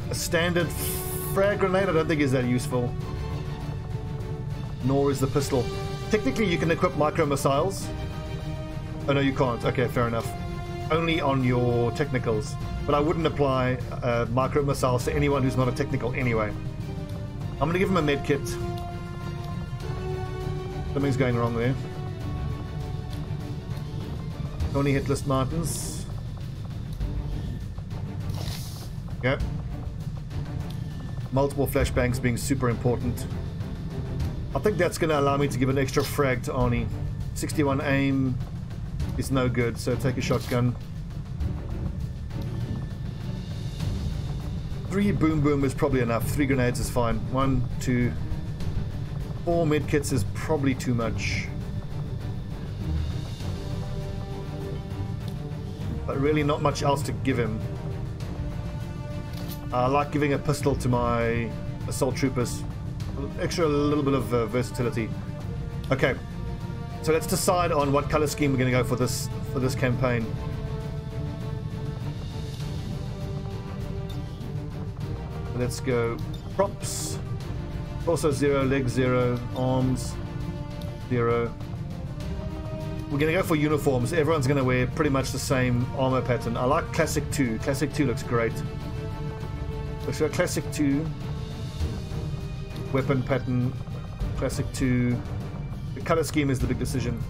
Speaker 1: a standard frag grenade I don't think is that useful. Nor is the pistol. Technically you can equip micro missiles. Oh no, you can't. Okay, fair enough. Only on your technicals. But I wouldn't apply micro missiles to anyone who's not a technical anyway. I'm going to give him a med kit. Something's going wrong there. Only hitless Martins. Yep. Multiple flashbangs being super important. I think that's going to allow me to give an extra frag to Arnie. 61 aim is no good, so take a shotgun. 3 boom boom is probably enough. 3 grenades is fine. 1, 2, 4 medkits is probably too much. But really not much else to give him. I like giving a pistol to my assault troopers. Extra little bit of versatility. Okay, so let's decide on what color scheme we're going to go for this campaign. Let's go props. Also 0, legs 0, arms 0. We're going to go for uniforms. Everyone's going to wear pretty much the same armor pattern. I like Classic 2. Classic 2 looks great. Let's go Classic 2. Weapon pattern. Classic 2. The color scheme is the big decision.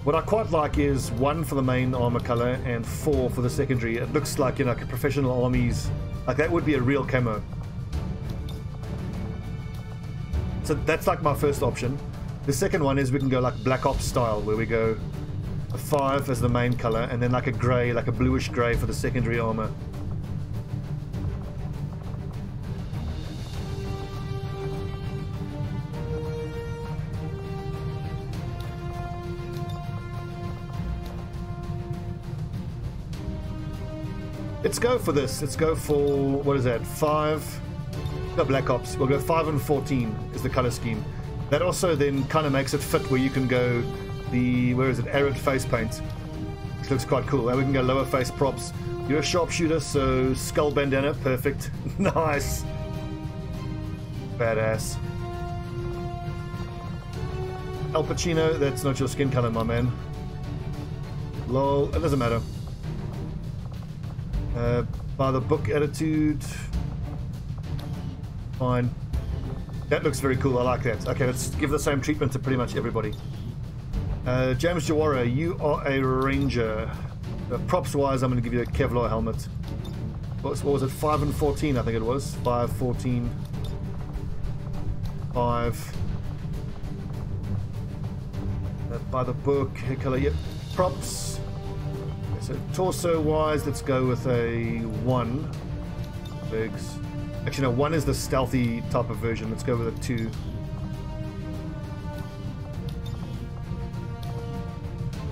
Speaker 1: What I quite like is 1 for the main armor color and 4 for the secondary. It looks like, you know, like a professional armies. Like that would be a real camo. So that's like my first option. The second one is we can go like Black Ops style, where we go a 5 as the main color and then like a gray, like a bluish gray for the secondary armor. Let's go for this. Let's go for, what is that, 5? No, Black Ops. We'll go 5 and 14 is the color scheme. That also then kind of makes it fit where you can go the, where is it, arid face paint, which looks quite cool. And we can go lower face props. You're a sharpshooter, so skull bandana, perfect. Nice. Badass. Al Pacino, that's not your skin color, my man. Lol, it doesn't matter. By the book attitude. Fine. That looks very cool. I like that. Okay, let's give the same treatment to pretty much everybody. James Jawara, you are a ranger. Props wise, I'm going to give you a Kevlar helmet. What was it? 5 and 14, I think it was. 5, 14, 5. By the book, hair color. Yep. Props. So torso wise, let's go with a 1. Legs. Actually, no, 1 is the stealthy type of version. Let's go with a 2.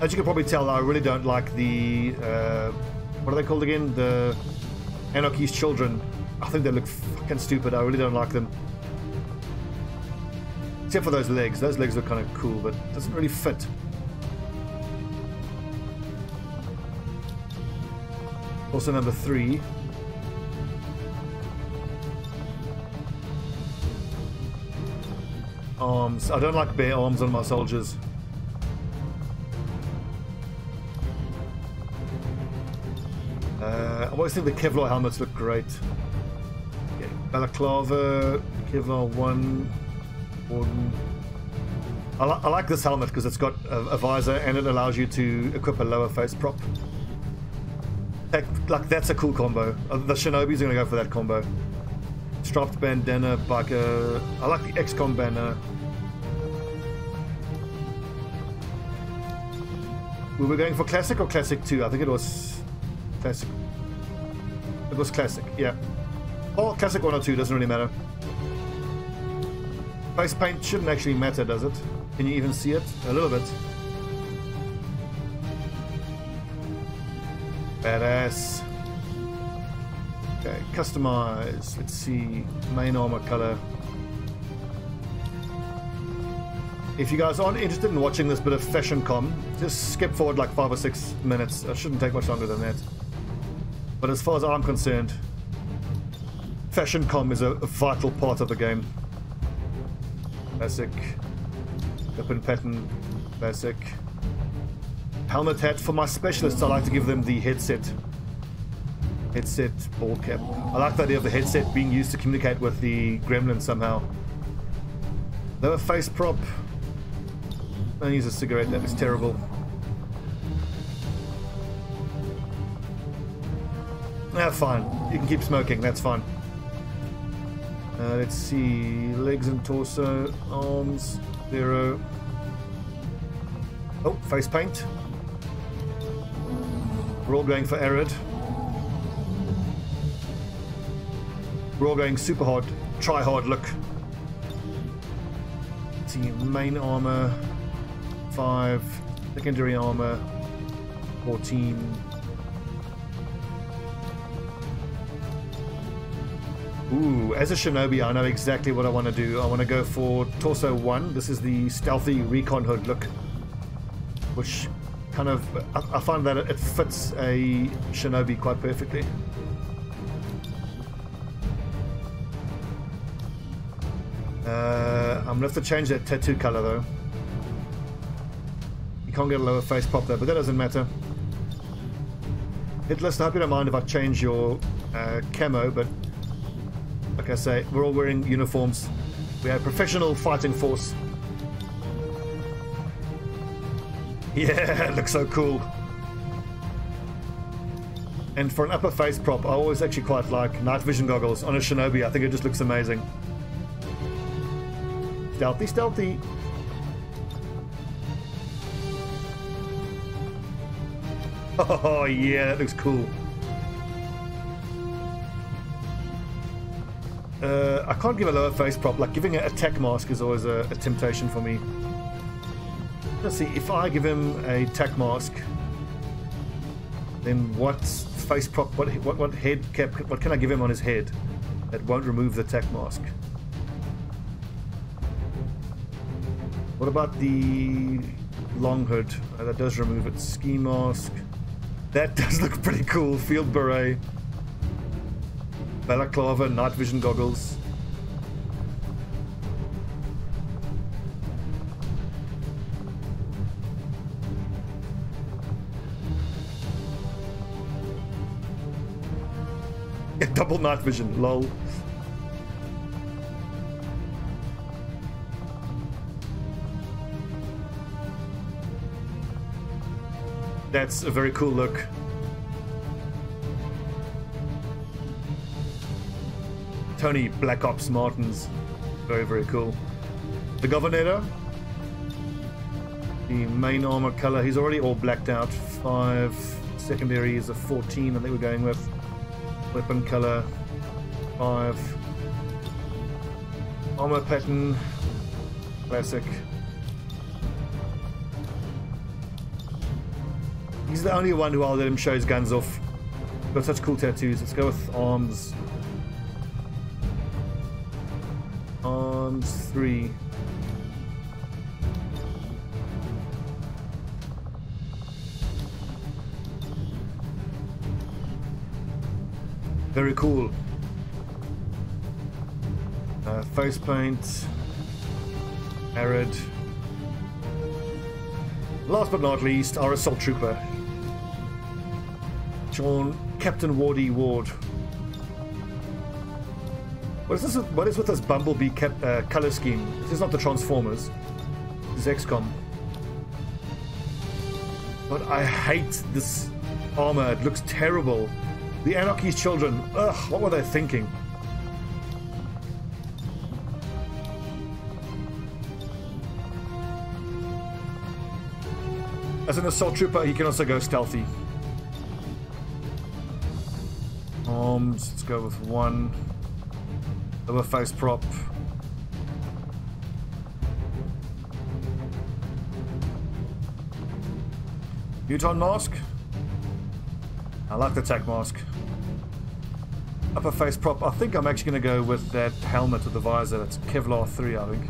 Speaker 1: As you can probably tell, I really don't like the, what are they called again? The Anarchy's Children. I think they look fucking stupid. I really don't like them. Except for those legs. Those legs look kind of cool, but it doesn't really fit. Also number 3. Arms. I don't like bare arms on my soldiers. I always think the Kevlar helmets look great. Okay, Balaclava, Kevlar 1, Warden. I like this helmet because it's got a visor and it allows you to equip a lower face prop. Like that's a cool combo. The Shinobi's are going to go for that combo. Strapped bandana, biker. I like the XCOM banner. We were going for classic or classic 2? I think it was classic. It was classic, yeah. Well, classic 1 or 2 doesn't really matter. Face paint shouldn't actually matter, does it? Can you even see it? A little bit. Badass. Okay, customize. Let's see. Main armor color. If you guys aren't interested in watching this bit of fashion com, just skip forward like 5 or 6 minutes. It shouldn't take much longer than that. But as far as I'm concerned, fashion com is a vital part of the game. Classic. Weapon pattern. Classic. Helmet hat. For my specialists, I like to give them the headset. Headset, ball cap. I like the idea of the headset being used to communicate with the gremlin somehow. Lower face prop. Don't use a cigarette, that is terrible. Ah, fine. You can keep smoking, that's fine. Let's see. Legs and torso. Arms. 0. Oh, face paint. We're all going for arid. We're all going super hard. Try hard look. Let's see. Main armor. 5. Secondary armor. 14. Ooh, as a Shinobi, I know exactly what I want to do. I want to go for Torso 1. This is the stealthy recon hood look. Which kind of... I find that it fits a Shinobi quite perfectly. I'm going to have to change that tattoo color though. You can't get a lower face prop there, but that doesn't matter. Hit list, I hope you don't mind if I change your camo, but like I say, we're all wearing uniforms. We are a professional fighting force. Yeah, it looks so cool. And for an upper face prop, I always actually quite like night vision goggles on a Shinobi. I think it just looks amazing. Stealthy, stealthy. Oh yeah, that looks cool. I can't give a lower face prop. Like giving an attack mask is always a temptation for me. Let's see, if I give him a attack mask, then what face prop, what head cap, what can I give him on his head that won't remove the attack mask? What about the long hood? That does remove it. Ski mask. That does look pretty cool. Field beret. Balaclava, night vision goggles. Yeah, double night vision, lol. That's a very cool look. Tony Black Ops Martins. Very, very cool. The Governor. The main armor color. He's already all blacked out. 5. Secondary is a 14, I think we're going with. Weapon color. 5. Armor pattern. Classic. He's the only one who I'll let him show his guns off. Got such cool tattoos. Let's go with arms. Arms 3. Very cool. Face paint. Arid. Last but not least, our assault trooper. Sean, Captain Wardy Ward. What is this? What is with this Bumblebee color scheme? This is not the Transformers. This is XCOM. But I hate this armor. It looks terrible. The Anarchy's children. Ugh, what were they thinking? As an assault trooper, he can also go stealthy. Arms, let's go with 1. Lower face prop. Buton mask. I like the tack mask. Upper face prop. I think I'm actually going to go with that helmet with the visor. That's Kevlar 3, I think.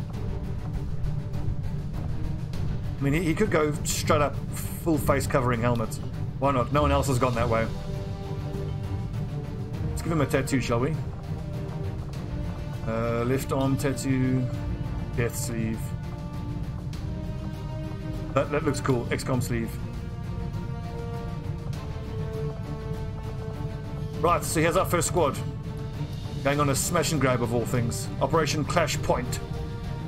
Speaker 1: I mean, he could go straight up full face covering helmet. Why not? No one else has gone that way. Let's give him a tattoo, shall we? Left arm tattoo. Death sleeve. That looks cool. XCOM sleeve. Right, so here's our first squad. Going on a smash and grab of all things. Operation Clash Point.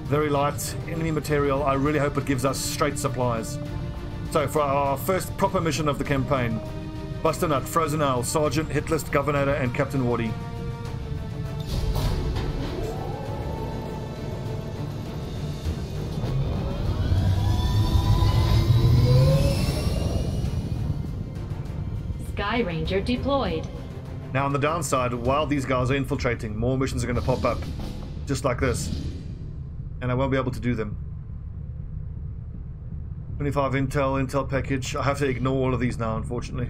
Speaker 1: Very light, enemy material. I really hope it gives us straight supplies. So for our first proper mission of the campaign, Buster Nut, Frozen Owl, Sergeant, Hitlist, Governor, and Captain Wardy.
Speaker 2: Sky Ranger deployed.
Speaker 1: Now on the downside, while these guys are infiltrating, more missions are going to pop up. Just like this. And I won't be able to do them. 25 intel package. I have to ignore all of these now, unfortunately.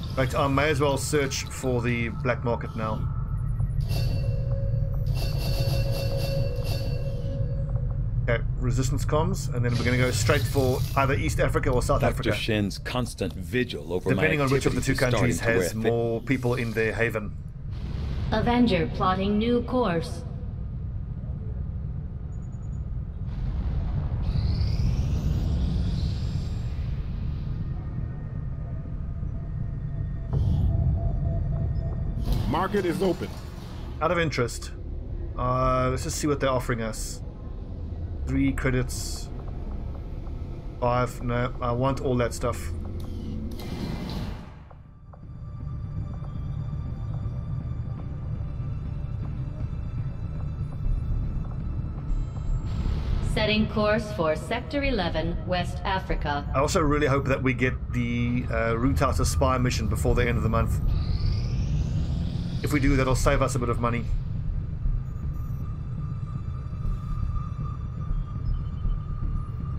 Speaker 1: In fact, I may as well search for the black market now. Okay, resistance comms, and then we're going to go straight for either East Africa or South Africa.
Speaker 13: Dr. Shen's constant vigil over
Speaker 1: depending on which of the two countries has more people in their haven.
Speaker 2: Avenger plotting new course.
Speaker 5: Market is open.
Speaker 1: Out of interest, let's just see what they're offering us. 3 credits. 5. No, I want all that stuff.
Speaker 2: Setting course for Sector 11, West Africa.
Speaker 1: I also really hope that we get the root out a spy mission before the end of the month. If we do, that'll save us a bit of money.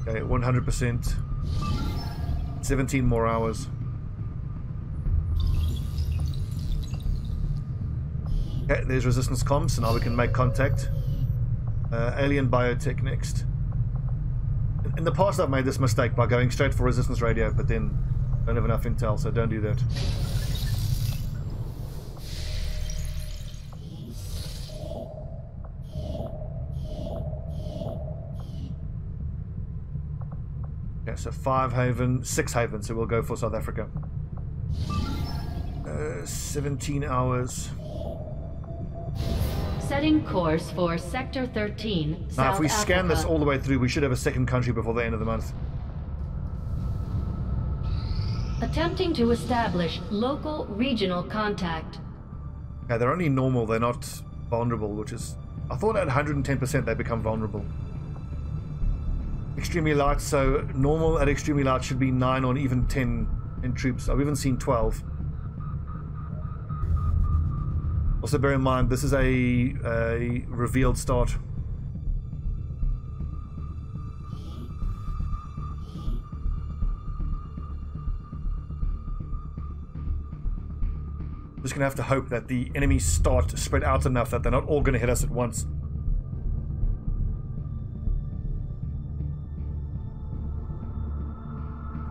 Speaker 1: Okay, 100%. 17 more hours. Okay, there's resistance comms, so now we can make contact. Alien biotech next. In the past I've made this mistake by going straight for resistance radio, but then I don't have enough intel, so don't do that. Okay, so 5 Haven, 6 Haven, so we'll go for South Africa. 17 hours.
Speaker 2: setting course for Sector 13, South
Speaker 1: Now, if we scan this
Speaker 2: Africa.
Speaker 1: all the way through, we should have a second country before the end of the month.
Speaker 2: Attempting to establish local regional contact.
Speaker 1: Okay, they're only normal, they're not vulnerable, which is... I thought at 110% they become vulnerable. Extremely light, so normal at extremely light should be 9 or even 10 in troops. I've even seen 12. Also bear in mind, this is a revealed start. Just gonna have to hope that the enemies start spread out enough that they're not all gonna hit us at once.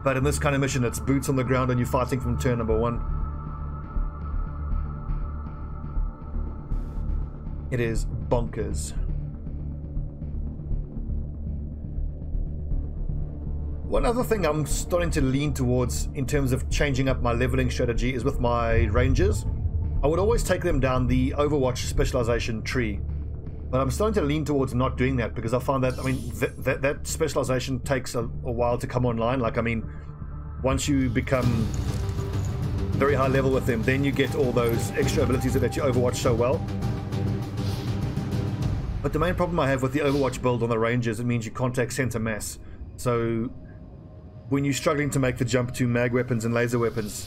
Speaker 1: But in this kind of mission, it's boots on the ground and you're fighting from turn number 1. It is bonkers. One other thing I'm starting to lean towards in terms of changing up my leveling strategy is with my rangers. I would always take them down the Overwatch specialization tree. But I'm starting to lean towards not doing that because I find that, I mean, that specialization takes a while to come online. Like, I mean, once you become very high level with them, then you get all those extra abilities that let you Overwatch so well. But the main problem I have with the Overwatch build on the Rangers, it means you can't take center mass. So when you're struggling to make the jump to mag weapons and laser weapons,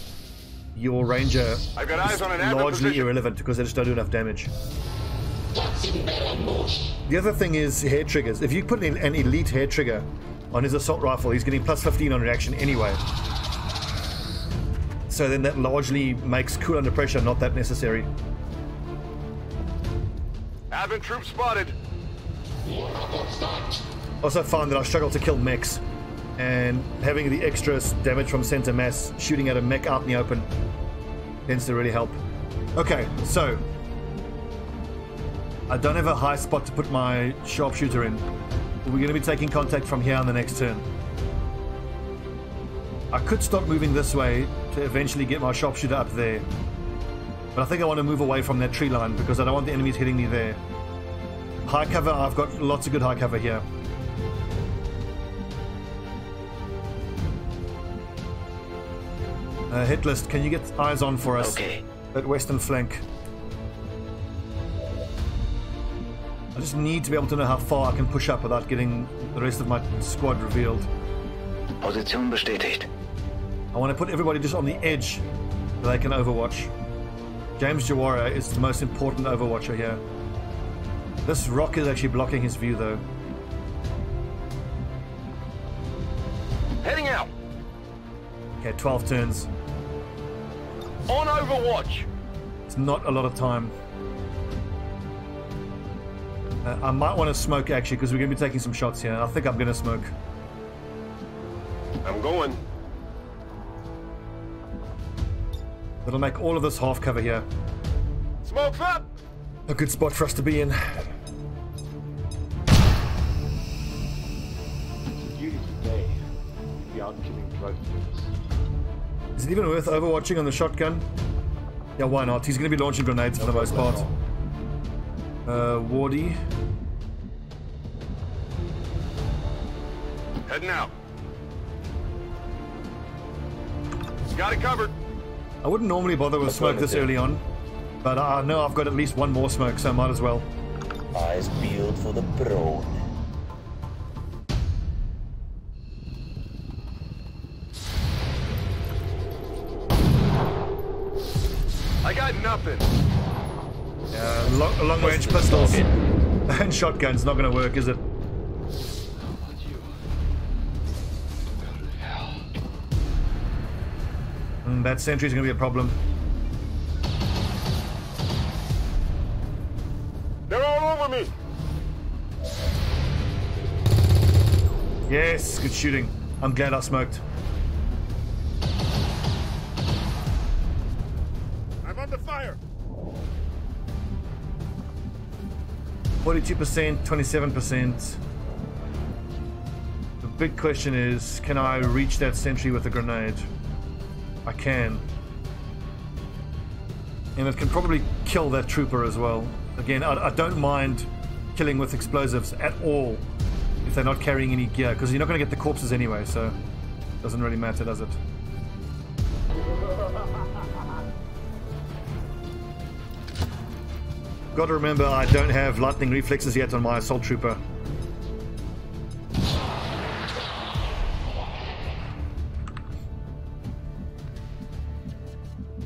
Speaker 1: your Ranger
Speaker 9: I've got eyes
Speaker 1: is
Speaker 9: on an advent
Speaker 1: largely
Speaker 9: position.
Speaker 1: irrelevant because they just don't do enough damage. The other thing is hair triggers. If you put an elite hair trigger on his assault rifle, he's getting plus 15 on reaction anyway. So then that largely makes cool under pressure not that necessary.
Speaker 9: Advent troop spotted.
Speaker 1: Also found that I struggle to kill mechs, and having the extra damage from center mass shooting at a mech out in the open tends to really help. Okay, so I don't have a high spot to put my sharpshooter in. We're going to be taking contact from here on the next turn. I could start moving this way to eventually get my sharpshooter up there, but I think I want to move away from that tree line because I don't want the enemies hitting me there. High cover, I've got lots of good high cover here. Hit list, can you get eyes on for us?
Speaker 12: Okay.
Speaker 1: That western flank. I just need to be able to know how far I can push up without getting the rest of my squad revealed.
Speaker 10: Position bestätigt.
Speaker 1: I want to put everybody just on the edge so they can overwatch. James Jawara is the most important overwatcher here. This rock is actually blocking his view though.
Speaker 9: Heading out.
Speaker 1: Okay, 12 turns.
Speaker 9: On Overwatch.
Speaker 1: It's not a lot of time. I might want to smoke actually because we're going to be taking some shots here. I think I'm going to smoke.
Speaker 9: I'm going.
Speaker 1: That'll make all of this half cover here.
Speaker 9: Smoke's up.
Speaker 1: A good spot for us to be in.
Speaker 11: Beautiful day. Be out killing drug dealers.
Speaker 1: Is it even worth overwatching on the shotgun? Yeah, why not? He's going to be launching grenades for the most part. Wardy.
Speaker 9: Heading out. Got it covered.
Speaker 1: I wouldn't normally bother with smoke this early on, but I know I've got at least one more smoke, so I might as well.
Speaker 12: Eyes peeled for the drone.
Speaker 9: I got nothing.
Speaker 1: Long range pistols and shotguns not going to work, is it? That sentry's going to be a problem.
Speaker 9: They're all over me.
Speaker 1: Yes, good shooting. I'm glad I smoked.
Speaker 9: I'm under fire.
Speaker 1: 42%, 27%. The big question is, can I reach that sentry with a grenade? I can. And it can probably kill that trooper as well. Again, I don't mind killing with explosives at all if they're not carrying any gear, because you're not going to get the corpses anyway, so it doesn't really matter, does it? Got to remember, I don't have lightning reflexes yet on my assault trooper.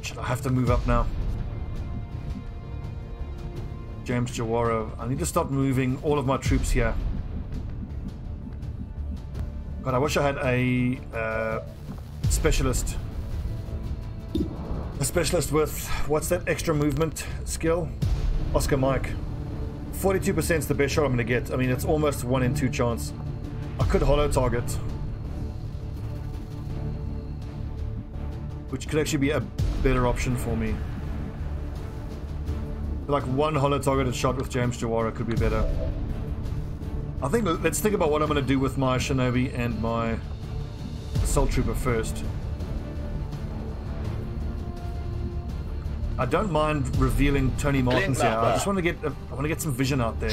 Speaker 1: Should I have to move up now? James Jawara. I need to start moving all of my troops here. God, I wish I had a specialist. A specialist with, what's that extra movement skill? Oscar Mike. 42% is the best shot I'm going to get. I mean, it's almost 1 in 2 chance. I could holo target, which could actually be a better option for me. Like 1 holo targeted shot with James Jawara could be better. I think let's think about what I'm going to do with my Shinobi and my assault trooper first. I don't mind revealing Tony Martin's here. I just want to get some vision out there.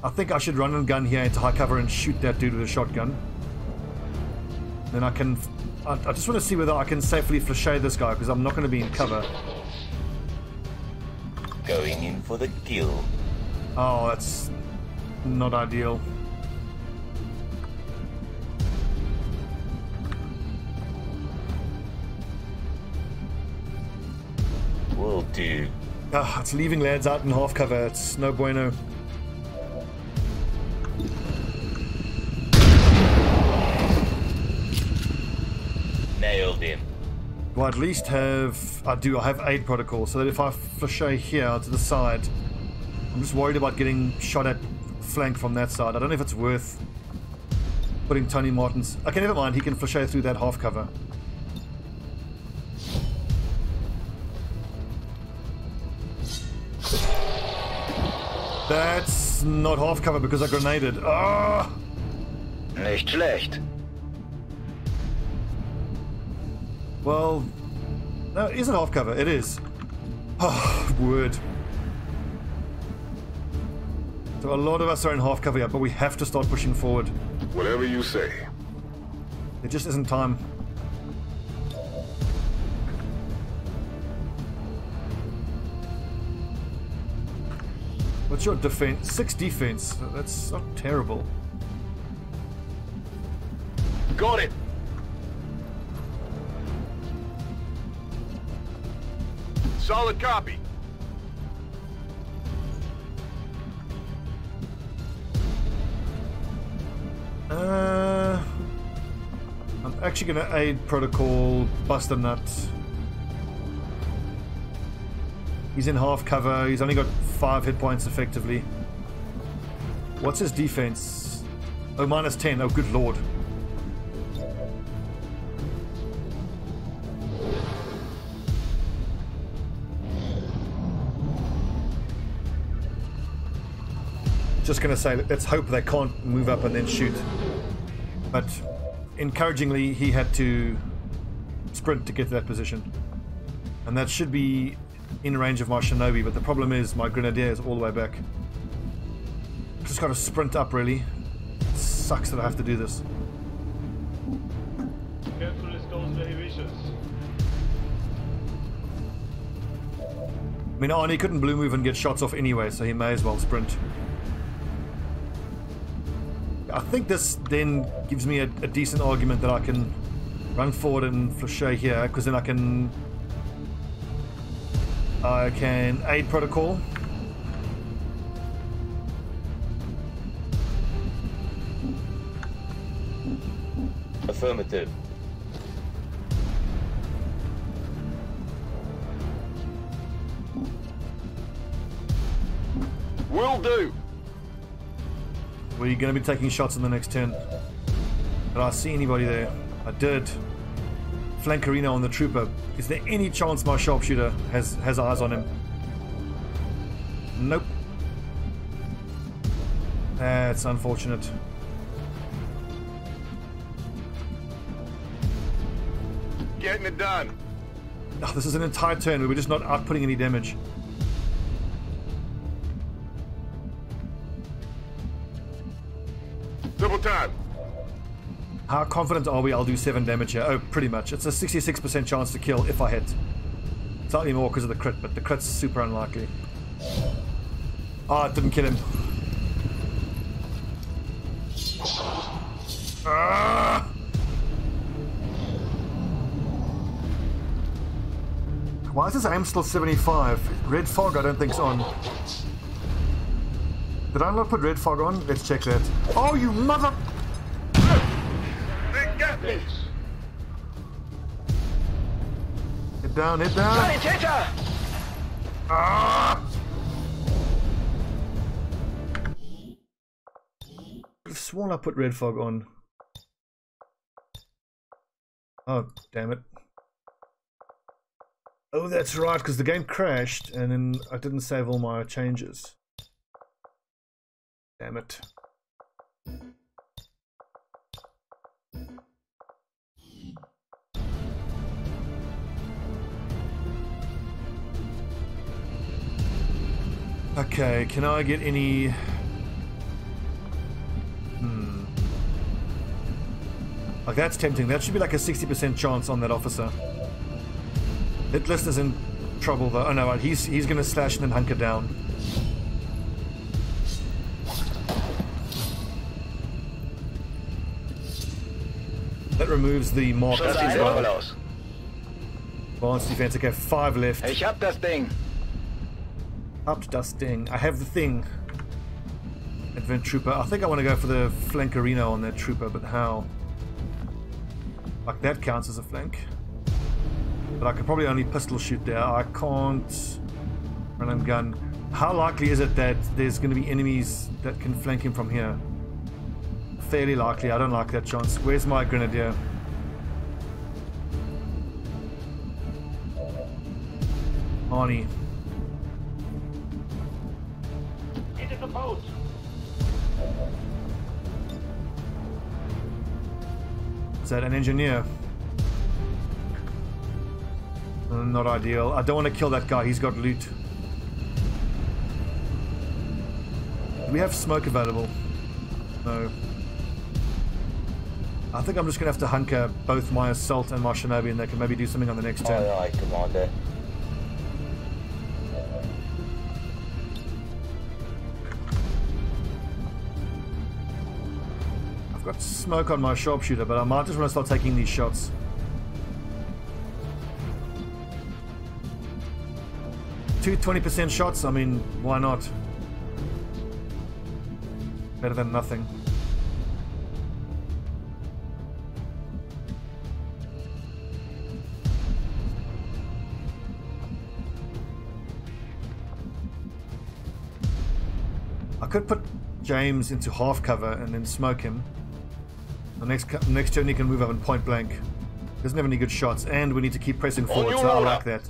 Speaker 1: I think I should run and gun here into high cover and shoot that dude with a shotgun. Then I can. I just want to see whether I can safely flechette this guy, because I'm not going to be in cover.
Speaker 12: Going in for the kill.
Speaker 1: Oh, that's not ideal.
Speaker 12: Will do.
Speaker 1: Ah, it's leaving lads out in half cover. It's no bueno.
Speaker 12: Nailed him.
Speaker 1: Well, at least have... I have aid protocol, so that if I flechette here to the side, I'm just worried about getting shot at flank from that side. I don't know if it's worth putting Tony Martin's... Okay, never mind. He can flechette through that half cover. That's not half cover because I grenaded. Ah!
Speaker 10: Nicht schlecht.
Speaker 1: Well, no, it isn't half cover. It is. Oh, word. So a lot of us are in half cover here, but we have to start pushing forward.
Speaker 9: Whatever you say.
Speaker 1: It just isn't time. What's your defense? 6 defense. That's not terrible.
Speaker 9: Got it. Solid copy.
Speaker 1: I'm actually going to aid protocol Buster Nut. He's in half cover. He's only got 5 hit points effectively. What's his defense? Oh, minus 10. Oh, good lord. Just gonna say, let's hope they can't move up and then shoot. But encouragingly, he had to sprint to get to that position, and that should be in range of my Shinobi. But the problem is my Grenadier is all the way back. Just gotta sprint up, really. It sucks that I have to do this.
Speaker 11: Careful, this goes very vicious.
Speaker 1: I mean, Arnie couldn't blue move and get shots off anyway, so he may as well sprint. I think this then gives me a decent argument that I can run forward and flechette here, because then I can aid protocol.
Speaker 12: Affirmative.
Speaker 9: Will do.
Speaker 1: We're going to be taking shots in the next turn. Did I see anybody there? I did. Flankerino on the trooper. Is there any chance my sharpshooter has eyes on him? Nope. That's unfortunate.
Speaker 9: Getting it done.
Speaker 1: Oh, this is an entire turn where we're just not outputting any damage. How confident are we I'll do 7 damage here? Oh, pretty much. It's a 66% chance to kill if I hit. Slightly more because of the crit, but the crit's super unlikely. Oh, it didn't kill him. Ah! Why is his aim still 75? Red fog I don't think's on. Did I not put red fog on? Let's check that. Oh, you mother... Get down, hit down. Ah! I've sworn I put red fog on. Oh, damn it. Oh, that's right, because the game crashed and then I didn't save all my changes. Damn it. Okay, can I get any... Like, that's tempting. That should be like a 60% chance on that officer. Hit list is in trouble though. Oh no, right. He's gonna slash and then hunker down. That removes the mark as well. Advanced defense. Okay, 5 left.
Speaker 10: Ich hab das Ding.
Speaker 1: Up das Ding. I have the thing. Advent trooper. I think I want to go for the flankerino on that trooper, but how? Like that counts as a flank. But I can probably only pistol shoot there. I can't run and gun. How likely is it that there's going to be enemies that can flank him from here? Fairly likely. I don't like that chance. Where's my grenadier? Arnie.
Speaker 9: Into the boat.
Speaker 1: Is that an engineer? Not ideal. I don't want to kill that guy. He's got loot. Do we have smoke available? No. I think I'm just going to have to hunker both my assault and my shinobi, and they can maybe do something on the next turn.
Speaker 12: Alright, Commander.
Speaker 1: I've got smoke on my sharpshooter, but I might just want to start taking these shots. Two 20% shots, I mean, why not? Better than nothing. I could put James into half cover and then smoke him. The next turn he can move up and point blank. Doesn't have any good shots, and we need to keep pressing forward, so I like that.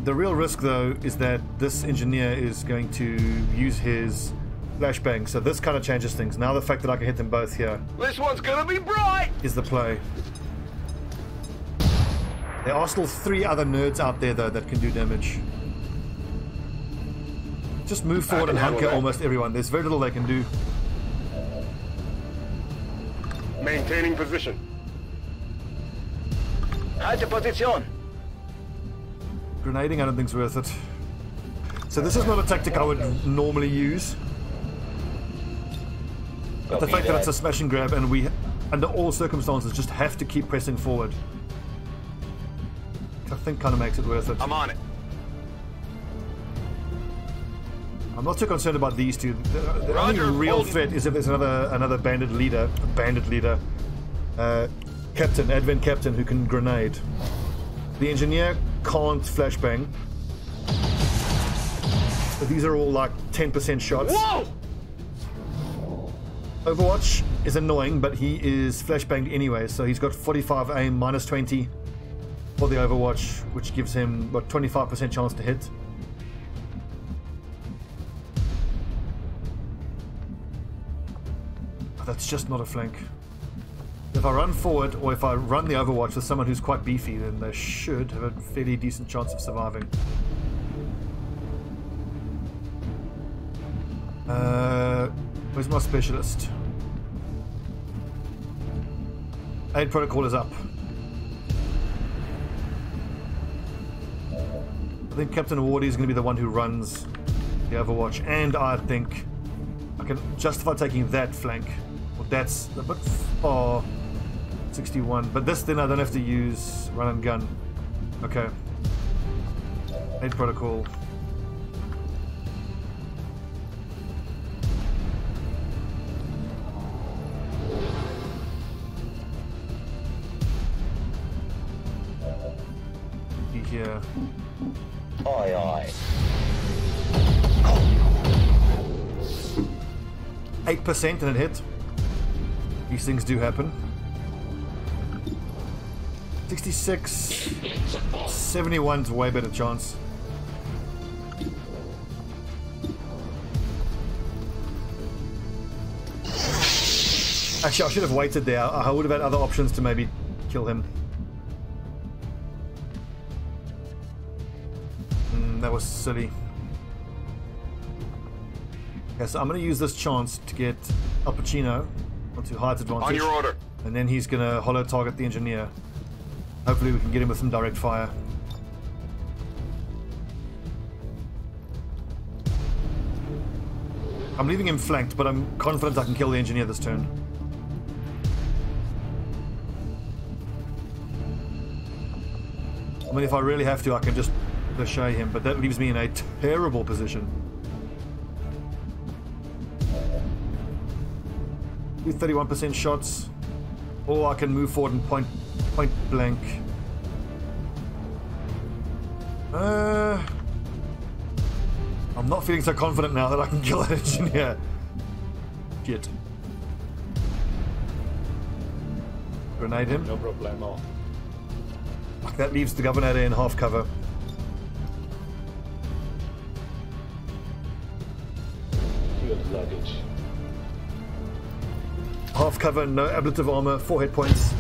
Speaker 1: The real risk, though, is that this engineer is going to use his flashbang, so this kind of changes things. Now the fact that I can hit them both here.
Speaker 9: This one's gonna be bright!
Speaker 1: Is the play. There are still 3 other nerds out there, though, that can do damage. Just move forward and hunker almost everyone. There's very little they can do.
Speaker 9: Maintaining position.
Speaker 10: Halte Position.
Speaker 1: Grenading, I don't think's worth it. So this is not a tactic I would normally use. But the fact that it's a smash and grab and we, under all circumstances, just have to keep pressing forward, I think kind of makes it worth it.
Speaker 9: I'm on it.
Speaker 1: I'm not too concerned about these two. The only real threat is if there's another bandit leader, captain, Advent captain, who can grenade. The engineer can't flashbang. So these are all like 10% shots.
Speaker 9: Whoa!
Speaker 1: Overwatch is annoying, but he is flashbanged anyway, so he's got 45 aim, minus 20 for the Overwatch, which gives him what, 25% chance to hit. That's just not a flank. If I run forward, or if I run the Overwatch with someone who's quite beefy, then they should have a fairly decent chance of surviving. Where's my specialist? Aid protocol is up. I think Captain Wardy is going to be the one who runs the Overwatch, and I think I can justify taking that flank. Well, that's a bit far. 61, but this then I don't have to use run and gun. Okay. Aid protocol. Here.
Speaker 12: Aye, aye.
Speaker 1: 8% and it hit. These things do happen. 66. 71's a way better chance. Actually, I should have waited there. I would have had other options to maybe kill him. That was silly. Okay, so I'm going to use this chance to get Al Pacino onto height advantage.
Speaker 9: On your order.
Speaker 1: And then he's going to hollow target the engineer. Hopefully we can get him with some direct fire. I'm leaving him flanked, but I'm confident I can kill the engineer this turn. I mean, if I really have to, I can just ricochet him, but that leaves me in a terrible position. Do 31% shots, or I can move forward and point blank. I'm not feeling so confident now that I can kill that engineer. Shit. Grenade him.
Speaker 11: No problemo.
Speaker 1: Fuck, that leaves the governor in half cover.
Speaker 11: Field luggage.
Speaker 1: Half cover, no ablative armor, 4 hit points.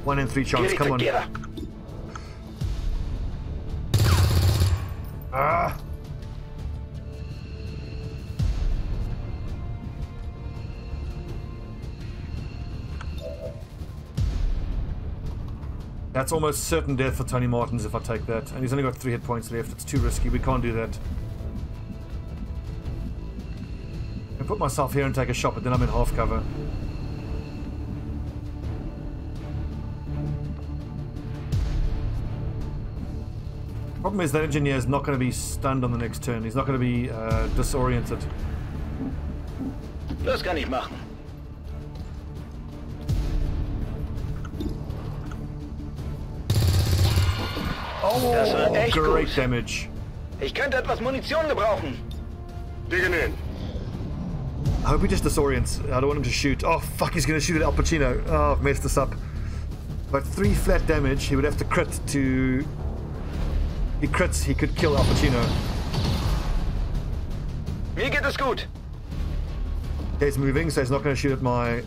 Speaker 1: One in 3 chance, come on. Ah! That's almost certain death for Tony Martins if I take that. And he's only got 3 hit points left. It's too risky. We can't do that. I put myself here and take a shot, but then I'm in half cover. Problem is that engineer is not going to be stunned on the next turn. He's not going to be disoriented.
Speaker 10: Das kann ich machen.
Speaker 1: Oh,
Speaker 10: das war echt
Speaker 1: great
Speaker 10: gut.
Speaker 1: Damage.
Speaker 10: Ich könnte etwas Munition gebrauchen.
Speaker 9: Digging in.
Speaker 1: I hope he just disorients. I don't want him to shoot. Oh, fuck, he's going to shoot at Al Pacino. Oh, I've messed this up. But 3 flat damage, he would have to crit to... He crits, he could kill Al Pacino.
Speaker 10: Mir geht es gut.
Speaker 1: He's moving, so he's not going to shoot at my...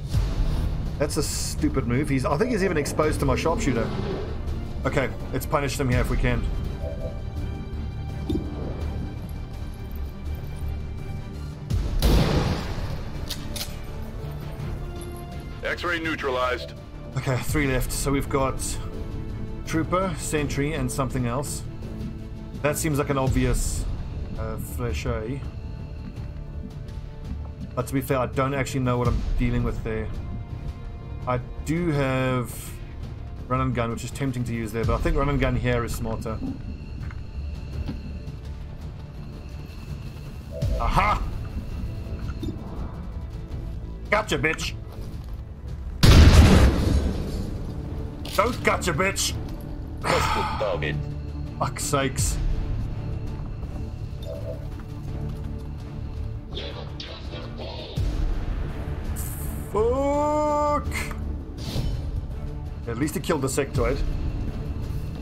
Speaker 1: That's a stupid move. I think he's even exposed to my sharpshooter. Okay, let's punish them here if we can.
Speaker 9: X-ray neutralized.
Speaker 1: Okay, 3 left. So we've got Trooper, Sentry, and something else. That seems like an obvious flèche. But to be fair, I don't actually know what I'm dealing with there. I do have run and gun, which is tempting to use there, but I think run and gun here is smarter. Aha! Gotcha, bitch! Don't gotcha, bitch!
Speaker 12: That's the target.
Speaker 1: Fuck's sakes. Fuck! At least he killed the sectoid.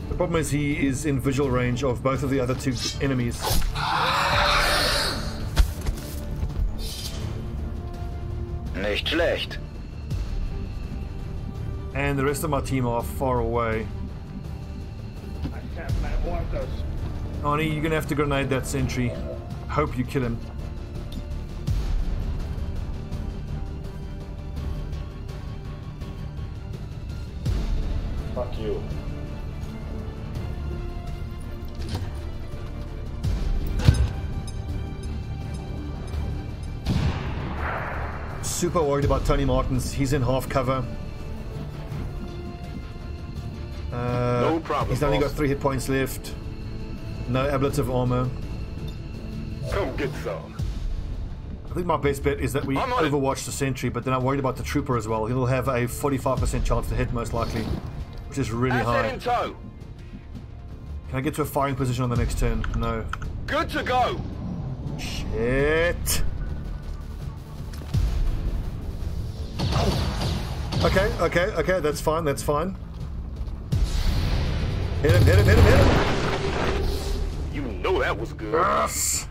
Speaker 1: The problem is he is in visual range of both of the other 2 enemies.
Speaker 10: Nicht schlecht.
Speaker 1: And the rest of my team are far away. Arnie, you're gonna have to grenade that sentry. Hope you kill him.
Speaker 11: Fuck you.
Speaker 1: Super worried about Tony Martins. He's in half cover.
Speaker 9: No problem.
Speaker 1: He's only
Speaker 9: boss.
Speaker 1: got 3 hit points left. No ablative armor.
Speaker 9: Come get some.
Speaker 1: I think my best bet is that we overwatch the sentry, but then I'm worried about the trooper as well. He'll have a 45% chance to hit most likely, which is really high.
Speaker 10: in tow.
Speaker 1: Can I get to a firing position on the next turn? No.
Speaker 10: Good to go.
Speaker 1: Shit. Okay, that's fine, that's fine. Hit him.
Speaker 9: You know that was good.
Speaker 1: Yes.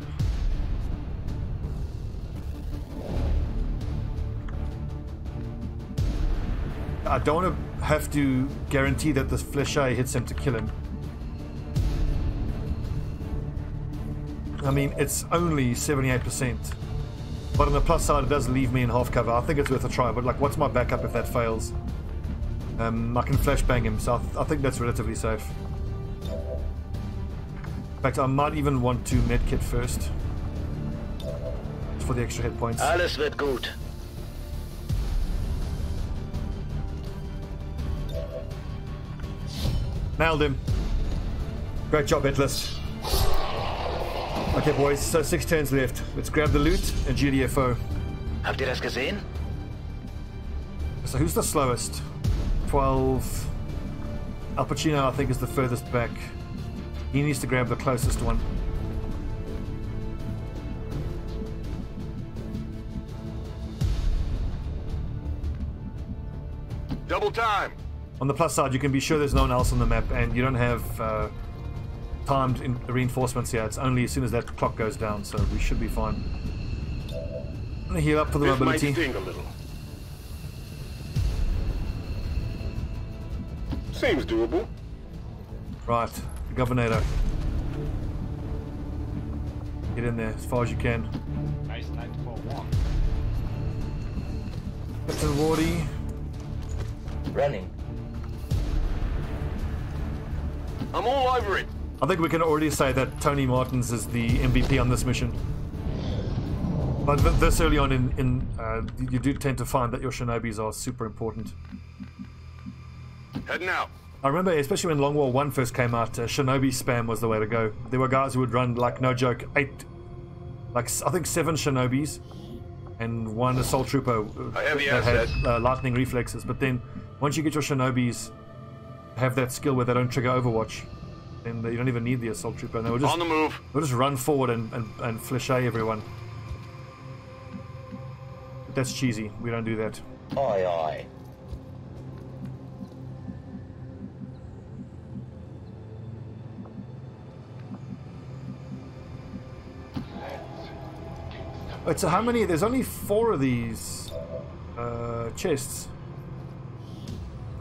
Speaker 1: I don't want to have to guarantee that this fléché hits him to kill him. I mean, it's only 78%. But on the plus side, it does leave me in half cover. I think it's worth a try, but like, what's my backup if that fails? I can flashbang him, so I think that's relatively safe. In fact, I might even want to medkit first. For the extra hit points.
Speaker 10: Alles wird gut.
Speaker 1: Nailed him. Great job, Hitlist. Okay, boys, so 6 turns left. Let's grab the loot and GDFO.
Speaker 10: Habt ihr das gesehen?
Speaker 1: So who's the slowest? 12. Al Pacino, I think, is the furthest back. He needs to grab the closest one.
Speaker 9: Double time.
Speaker 1: On the plus side, you can be sure there's no one else on the map, and you don't have timed reinforcements here. It's only as soon as that clock goes down, so we should be fine. I'm gonna heal up for the
Speaker 9: This
Speaker 1: mobility.
Speaker 9: might sting a little. Seems doable.
Speaker 1: Right, the Governor. Get in there as far as you can.
Speaker 11: Nice night for a walk.
Speaker 1: Captain Wardy.
Speaker 12: Running.
Speaker 9: I'm all over it.
Speaker 1: I think we can already say that Tony Martins is the MVP on this mission. But this early on you do tend to find that your shinobis are super important.
Speaker 9: Heading out.
Speaker 1: I remember, especially when Long War 1 first came out, shinobi spam was the way to go. There were guys who would run, like, no joke, 8, like, I think 7 shinobis and 1 assault trooper that had lightning reflexes. But then, once you get your shinobis have that skill where they don't trigger Overwatch, then you don't even need the assault trooper. And they will just,
Speaker 9: on the move.
Speaker 1: They'll just run forward and fléché everyone. But that's cheesy. We don't do that.
Speaker 12: Aye, aye.
Speaker 1: Wait, so how many? There's only 4 of these chests.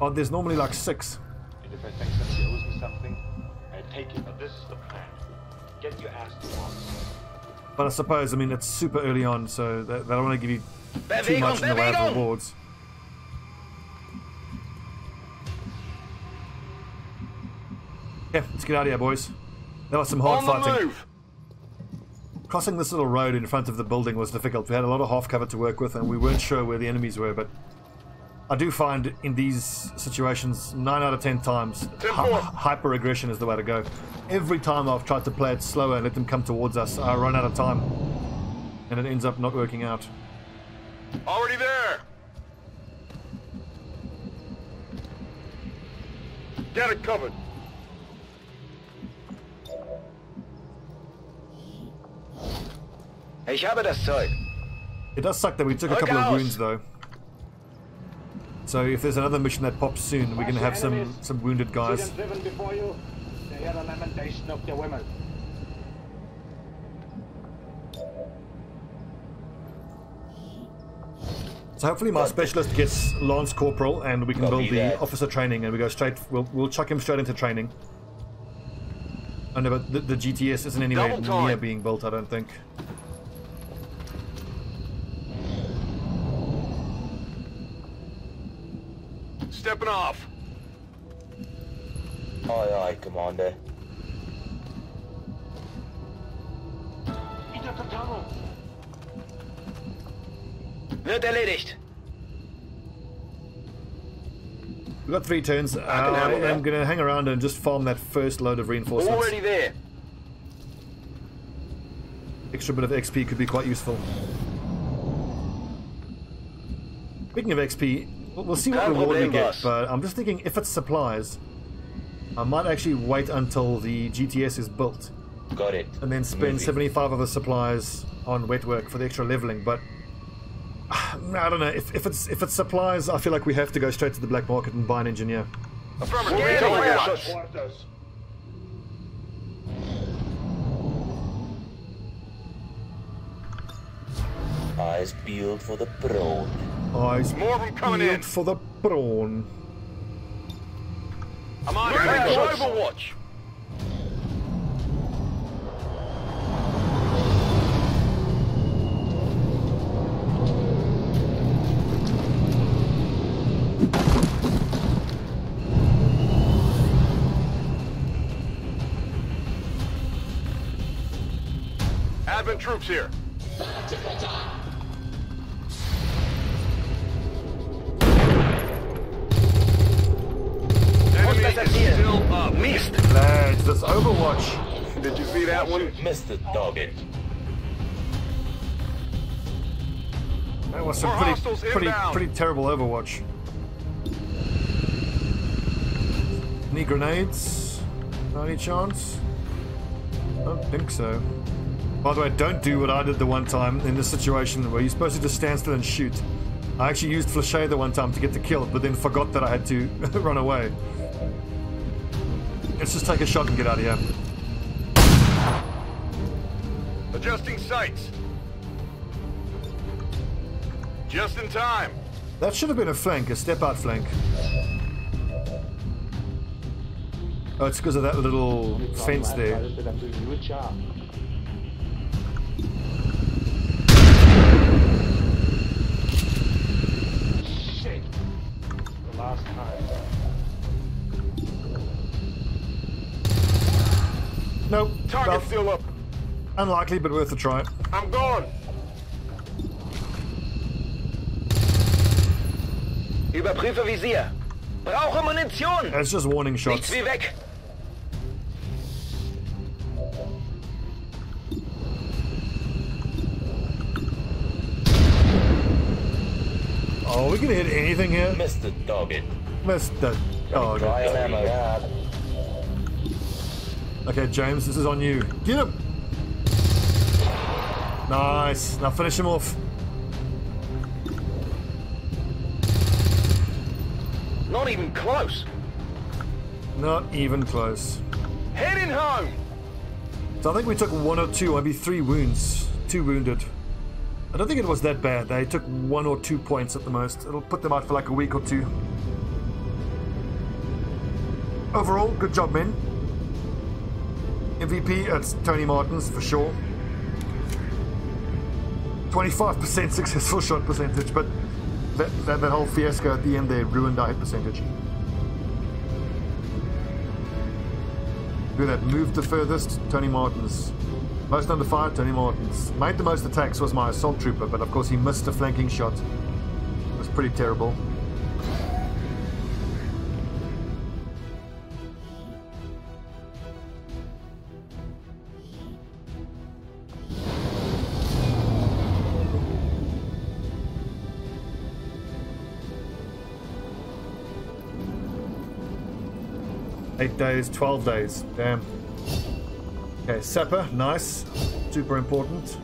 Speaker 1: Oh, there's normally like 6.
Speaker 11: And if I think somebody owes me something, I take it. But this is the plan. Get your ass to work.
Speaker 1: But I suppose, I mean, it's super early on, so they don't want to give you too much in the way of rewards. Yeah, let's get out of here, boys. That was some hard fighting. Crossing this little road in front of the building was difficult. We had a lot of half cover to work with, and we weren't sure where the enemies were, but I do find in these situations, 9 out of 10 times, hyper aggression is the way to go. Every time I've tried to play it slower and let them come towards us, I run out of time, and it ends up not working out.
Speaker 9: Already there. Get it covered.
Speaker 10: Ich habe das Zeug.
Speaker 1: It does suck that we took a couple of wounds, though. So if there's another mission that pops soon, we're gonna have some wounded guys.
Speaker 11: Driven before you, they hear the lamentation of the women.
Speaker 1: So hopefully my specialist gets Lance Corporal and we can build the officer training and we go straight, we'll chuck him straight into training. I know, but the GTS isn't anywhere near being built, I don't think.
Speaker 9: Stepping off.
Speaker 12: Aye, aye, Commander.
Speaker 10: Wird erledigt.
Speaker 1: We've got 3 turns. I'm going to hang around and just farm that first load of reinforcements.
Speaker 9: Already there.
Speaker 1: Extra bit of XP could be quite useful. Speaking of XP, we'll see what reward we get, but I'm just thinking if it's supplies, I might actually wait until the GTS is built.
Speaker 12: Got it.
Speaker 1: And then spend 75 of the supplies on wet work for the extra leveling, but I don't know, if it's supplies, I feel like we have to go straight to the black market and buy an engineer.
Speaker 12: Eyes peeled for the prawn.
Speaker 1: Eyes
Speaker 9: More of them coming in.
Speaker 1: for the prawn.
Speaker 9: I'm on Overwatch. Advent troops here. Enemy is still up.
Speaker 10: Missed.
Speaker 1: Lads, this Overwatch.
Speaker 9: Did you see that one?
Speaker 12: Missed the target.
Speaker 1: That was some
Speaker 9: More
Speaker 1: pretty terrible Overwatch. Any grenades? Any chance? I don't think so. By the way, don't do what I did the one time in this situation where you're supposed to just stand still and shoot. I actually used Flashay the one time to get the kill, but then forgot that I had to run away. Let's just take a shot and get out of here.
Speaker 9: Adjusting sights. Just in time.
Speaker 1: That should have been a flank, a step-out flank. Oh, it's because of that little fence there.
Speaker 11: Last time.
Speaker 1: Nope.
Speaker 9: Target still up.
Speaker 1: Unlikely, but worth a try.
Speaker 9: I'm gone.
Speaker 10: Überprüfe Visier. Brauche Munition.
Speaker 1: That's just warning shots.
Speaker 10: Nichts wie weg.
Speaker 1: Oh, we can hit anything here.
Speaker 12: Missed the target.
Speaker 1: Missed the target.
Speaker 12: Dry on ammo.
Speaker 1: Okay, James, this is on you. Get him! Nice. Now finish him off.
Speaker 10: Not even close.
Speaker 1: Not even close.
Speaker 9: Heading home.
Speaker 1: So I think we took 1 or 2, maybe 3 wounds. 2 wounded. I don't think it was that bad. They took 1 or 2 points at the most. It'll put them out for like a week or 2. Overall, good job, men. MVP, it's Tony Martin's for sure. 25% successful shot percentage, but that whole fiasco at the end there ruined our hit percentage. Do that. Move the furthest, Tony Martin's. Most under fire, Tony Martin's. Made the most attacks was my assault trooper, but of course he missed a flanking shot. It was pretty terrible. Eight days, 12 days. Damn. Okay, Sapper, nice. Super important.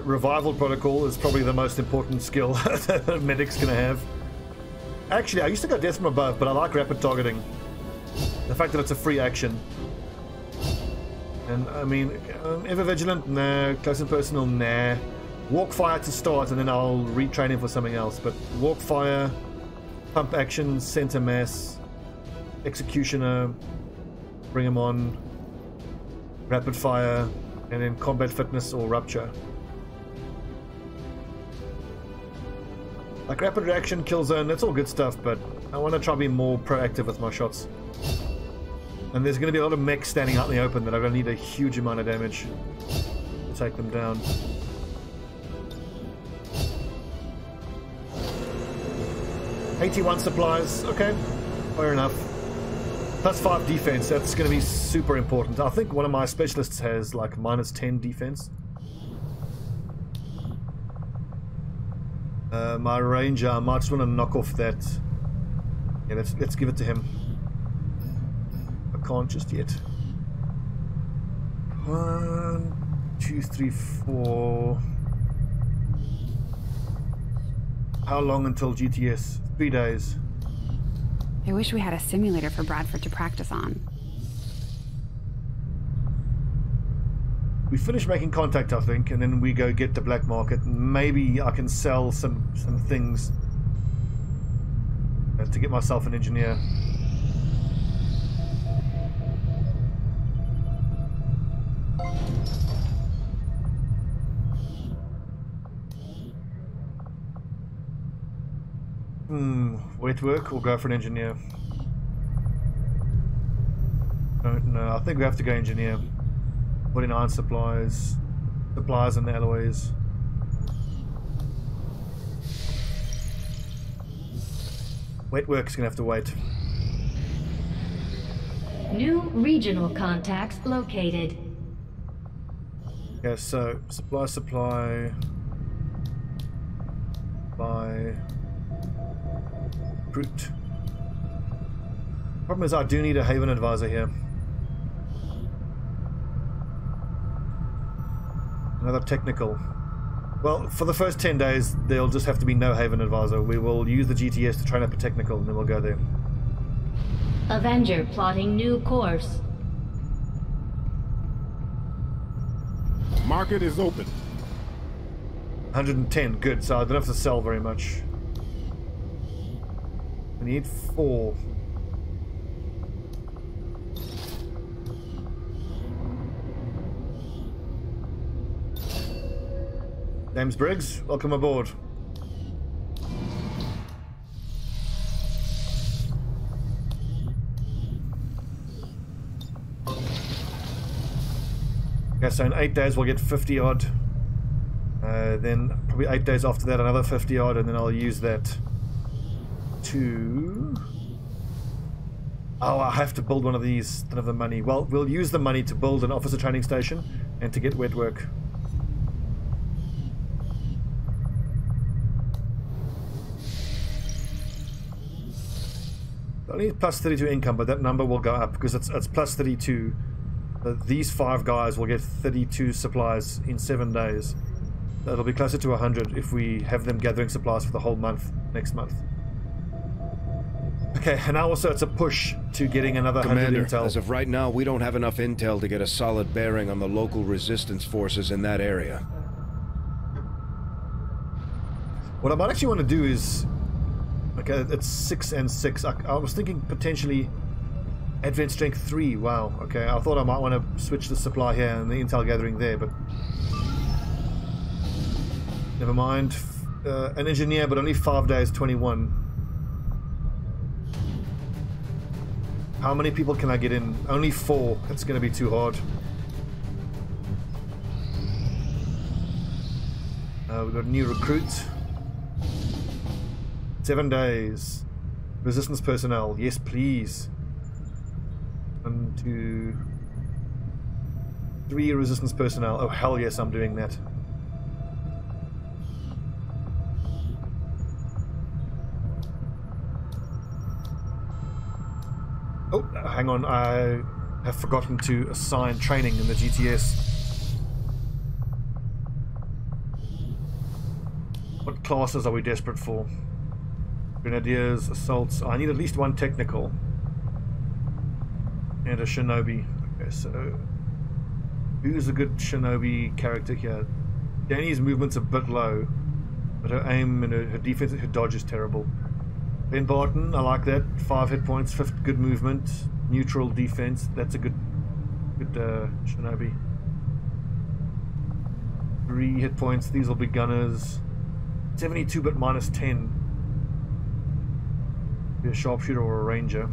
Speaker 1: Revival protocol is probably the most important skill that a medic's gonna have. Actually, I used to go death from above, but I like rapid targeting. The fact that it's a free action. And I mean, ever vigilant? Nah. Close and personal? Nah. walk fire to start, and then I'll retrain him for something else. But walk fire, pump action, center mass, executioner, bring him on, rapid fire, and then combat fitness or rupture. Like rapid reaction, kill zone, that's all good stuff, but I want to try to be more proactive with my shots. And there's going to be a lot of mechs standing out in the open that are going to need a huge amount of damage to take them down. '81 supplies, okay, fair enough. +5 defense, that's going to be super important. I think one of my specialists has like -10 defense. My ranger, I might just want to knock off that. Yeah, let's give it to him. I can't just yet. 1, 2, 3, 4. How long until GTS? 3 days.
Speaker 14: I wish we had a simulator for Bradford to practice on. We
Speaker 1: finish making contact, I think, and then we go get the black market. Maybe I can sell some things to get myself an engineer. Wet work or go for an engineer? Don't know. I think we have to go engineer. 49 supplies and alloys. Wet work's gonna have to wait.
Speaker 2: New regional contacts located.
Speaker 1: Yeah, so supply by brute. Problem is I do need a Haven advisor here. Another technical. Well, for the first 10 days, there'll just have to be no Haven advisor. We will use the GTS to train up a technical, and then we'll go there.
Speaker 2: Avenger plotting new course.
Speaker 5: Market is open.
Speaker 1: 110, good. So I don't have to sell very much. We need 4. James Briggs, welcome aboard. Okay, so in 8 days we'll get 50 odd. Then probably 8 days after that another 50 odd, and then I'll use that to... Oh, I have to build one of these. Don't have the money. Well, we'll use the money to build an officer training station and to get wet work. Only plus 32 income, but that number will go up because it's plus 32. But these 5 guys will get 32 supplies in 7 days. That'll be closer to 100 if we have them gathering supplies for the whole month next month. Okay, and now also it's a push to getting another 100
Speaker 15: Commander,
Speaker 1: intel.
Speaker 15: as of right now, we don't have enough intel to get a solid bearing on the local resistance forces in that area.
Speaker 1: What I might actually want to do is... Okay, it's 6 and 6. I was thinking potentially Advent Strength 3. Wow, okay. I thought I might want to switch the supply here and the intel gathering there, but... Never mind. An engineer, but only 5 days, 21. How many people can I get in? Only 4. That's going to be too hard. We've got a new recruit. 7 days. Resistance personnel. Yes, please. 1, 2, 3 resistance personnel. Oh, hell yes, I'm doing that. Oh, hang on. I have forgotten to assign training in the GTS. What classes are we desperate for? Grenadiers, assaults. I need at least 1 technical. And a shinobi. Okay, so... Who's a good shinobi character here? Danny's movement's a bit low, but her aim and her defense, her dodge is terrible. Ben Barton, I like that. 5 hit points, 5 good movement, neutral defense. That's a good Shinobi. 3 hit points. These will be gunners. 72 but minus 10. Be a sharpshooter or a ranger.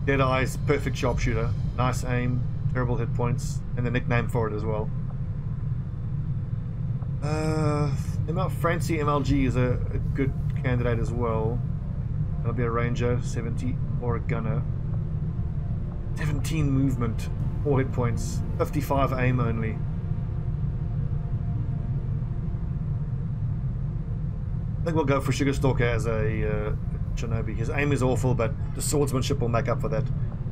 Speaker 1: Deadeye's perfect sharpshooter. Nice aim, terrible hit points, and the nickname for it as well. Francie MLG is a good candidate as well. That'll be a ranger, 70, or a gunner. 17 movement, 4 hit points, 55 aim only. I think we'll go for Sugar Stalker as a Shinobi. His aim is awful, but the swordsmanship will make up for that.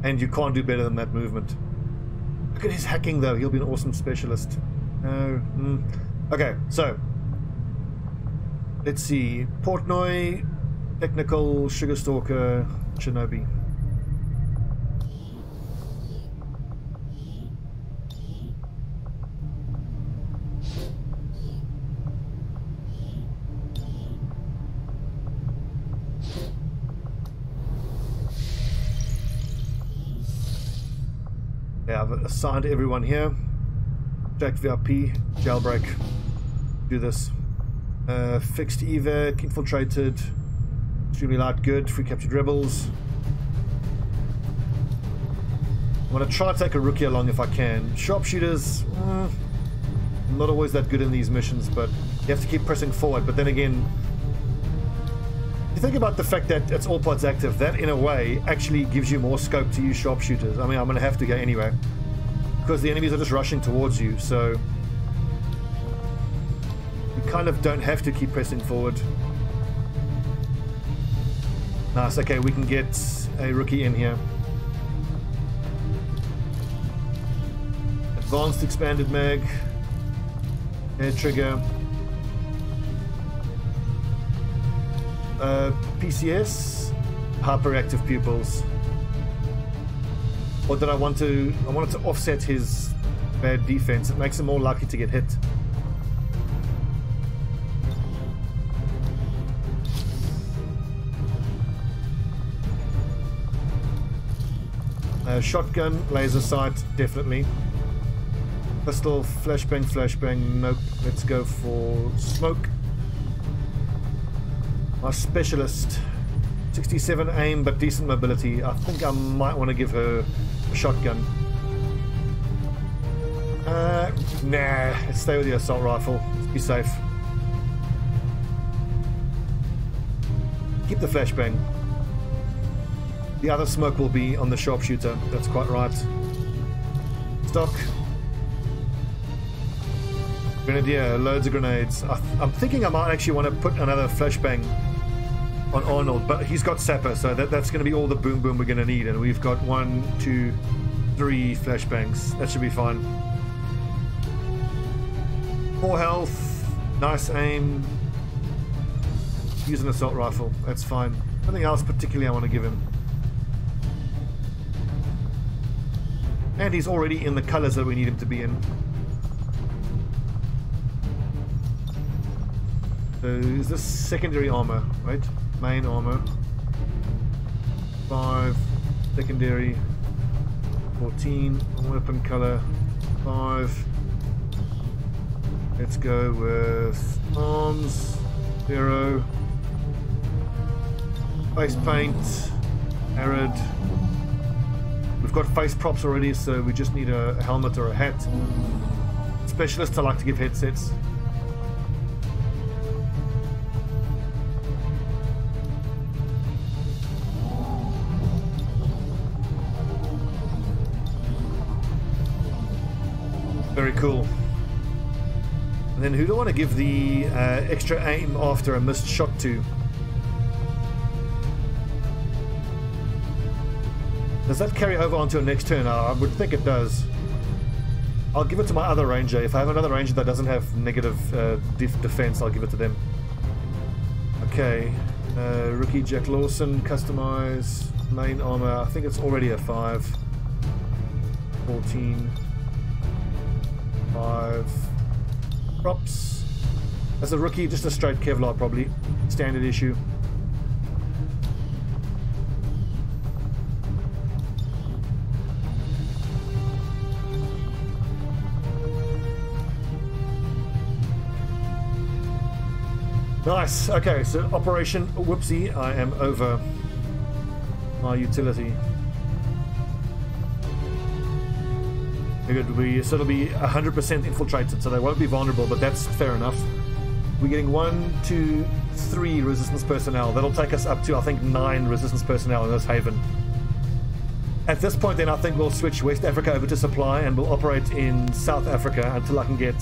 Speaker 1: And you can't do better than that movement. Look at his hacking though, he'll be an awesome specialist. No. Okay, so let's see. Portnoy, technical, Sugar Stalker, Shinobi. Yeah, I've assigned everyone here. Jack VIP, jailbreak. Do this. Fixed evac, infiltrated, extremely light, good, free captured rebels. I'm gonna try to take a rookie along if I can. Sharpshooters, not always that good in these missions, but you have to keep pressing forward. But then again, you think about the fact that it's all pods active, that in a way actually gives you more scope to use sharpshooters. I mean, I'm gonna have to go anyway, because the enemies are just rushing towards you, so you kind of don't have to keep pressing forward. Nice, okay, we can get a rookie in here. Advanced expanded mag, air trigger, PCS, hyperactive pupils. Or did I wanted to offset his bad defense. It makes him more likely to get hit. Shotgun, laser sight, definitely. Pistol, flashbang, nope. Let's go for smoke. My specialist, 67 aim but decent mobility. I think I might want to give her a shotgun. Nah, let's stay with the assault rifle. Let's be safe. Keep the flashbang. The other smoke will be on the sharpshooter. That's quite right. Stock. Grenadier, loads of grenades. I'm thinking I might actually want to put another flashbang on Arnold, but he's got Sapper, so that's going to be all the boom we're going to need, and we've got 1, 2, 3 flashbangs. That should be fine. 4 health, nice aim. Use an assault rifle, that's fine. Nothing else particularly I want to give him. And he's already in the colors that we need him to be in. So is this secondary armor, right? Main armor. 5, secondary. 14, weapon color. 5. Let's go with arms. 0. Face paint. Arid. We've got face props already, so we just need a helmet or a hat. Specialists, I like to give headsets. Very cool. And then who do I want to give the extra aim after a missed shot to? Does that carry over onto a next turn? I would think it does. I'll give it to my other ranger. If I have another ranger that doesn't have negative defense, I'll give it to them. Okay. Rookie Jack Lawson, customize, main armor. I think it's already a 5. 14. 5 props. As a rookie, just a straight Kevlar probably. Standard issue. Nice. Okay, so Operation Whoopsie. I am over my utility. So it'll be 100% infiltrated, so they won't be vulnerable, but that's fair enough. We're getting 1, 2, 3 resistance personnel. That'll take us up to, I think, 9 resistance personnel in this haven. At this point, then, I think we'll switch West Africa over to supply, and we'll operate in South Africa until I can get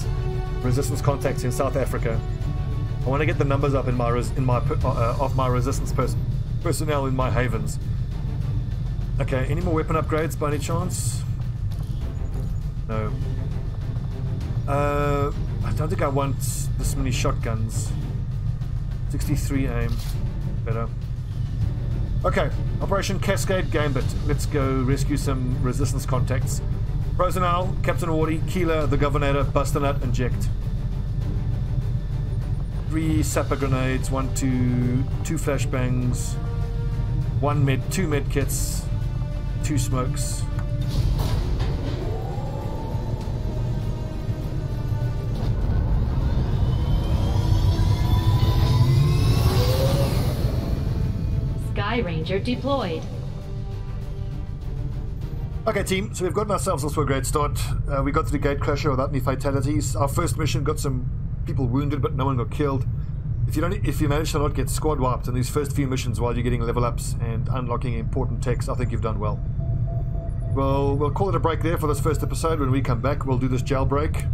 Speaker 1: resistance contacts in South Africa. I want to get the numbers up in my of my resistance personnel in my havens. Okay, any more weapon upgrades by any chance? No. I don't think I want this many shotguns. 63 aim. Better. Okay, Operation Cascade Gambit. Let's go rescue some resistance contacts. Rosenau, Captain Wardy, Keeler, the Governor, Bustanut, and Jekt. 3 sapper grenades, 1, 2 flashbangs, 2 med kits, 2 smokes.
Speaker 2: Sky Ranger deployed.
Speaker 1: Okay, team, so we've gotten ourselves off to a great start. We got to the Gatecrasher without any fatalities. Our first mission got some people wounded, but no one got killed. If you manage to not get squad wiped in these first few missions while you're getting level ups and unlocking important techs, I think you've done well. Well, we'll call it a break there for this first episode. When we come back, we'll do this jailbreak.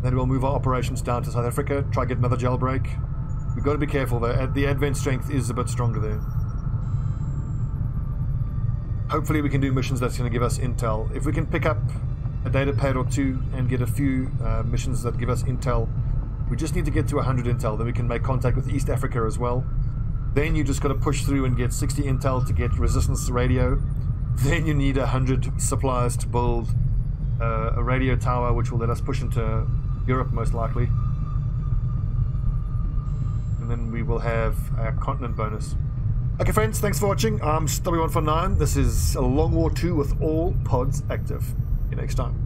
Speaker 1: Then we'll move our operations down to South Africa, try get another jailbreak. We've got to be careful though. The advent strength is a bit stronger there. Hopefully we can do missions that's going to give us intel. If we can pick up a data pad or 2 and get a few missions that give us intel, we just need to get to 100 intel, then we can make contact with East Africa as well. Then you just got to push through and get 60 intel to get resistance radio. Then you need 100 supplies to build a radio tower, which will let us push into Europe most likely. And then we will have a continent bonus. Okay friends, thanks for watching. I'm Stobbie149. This is a Long War 2 with all pods active. See you next time.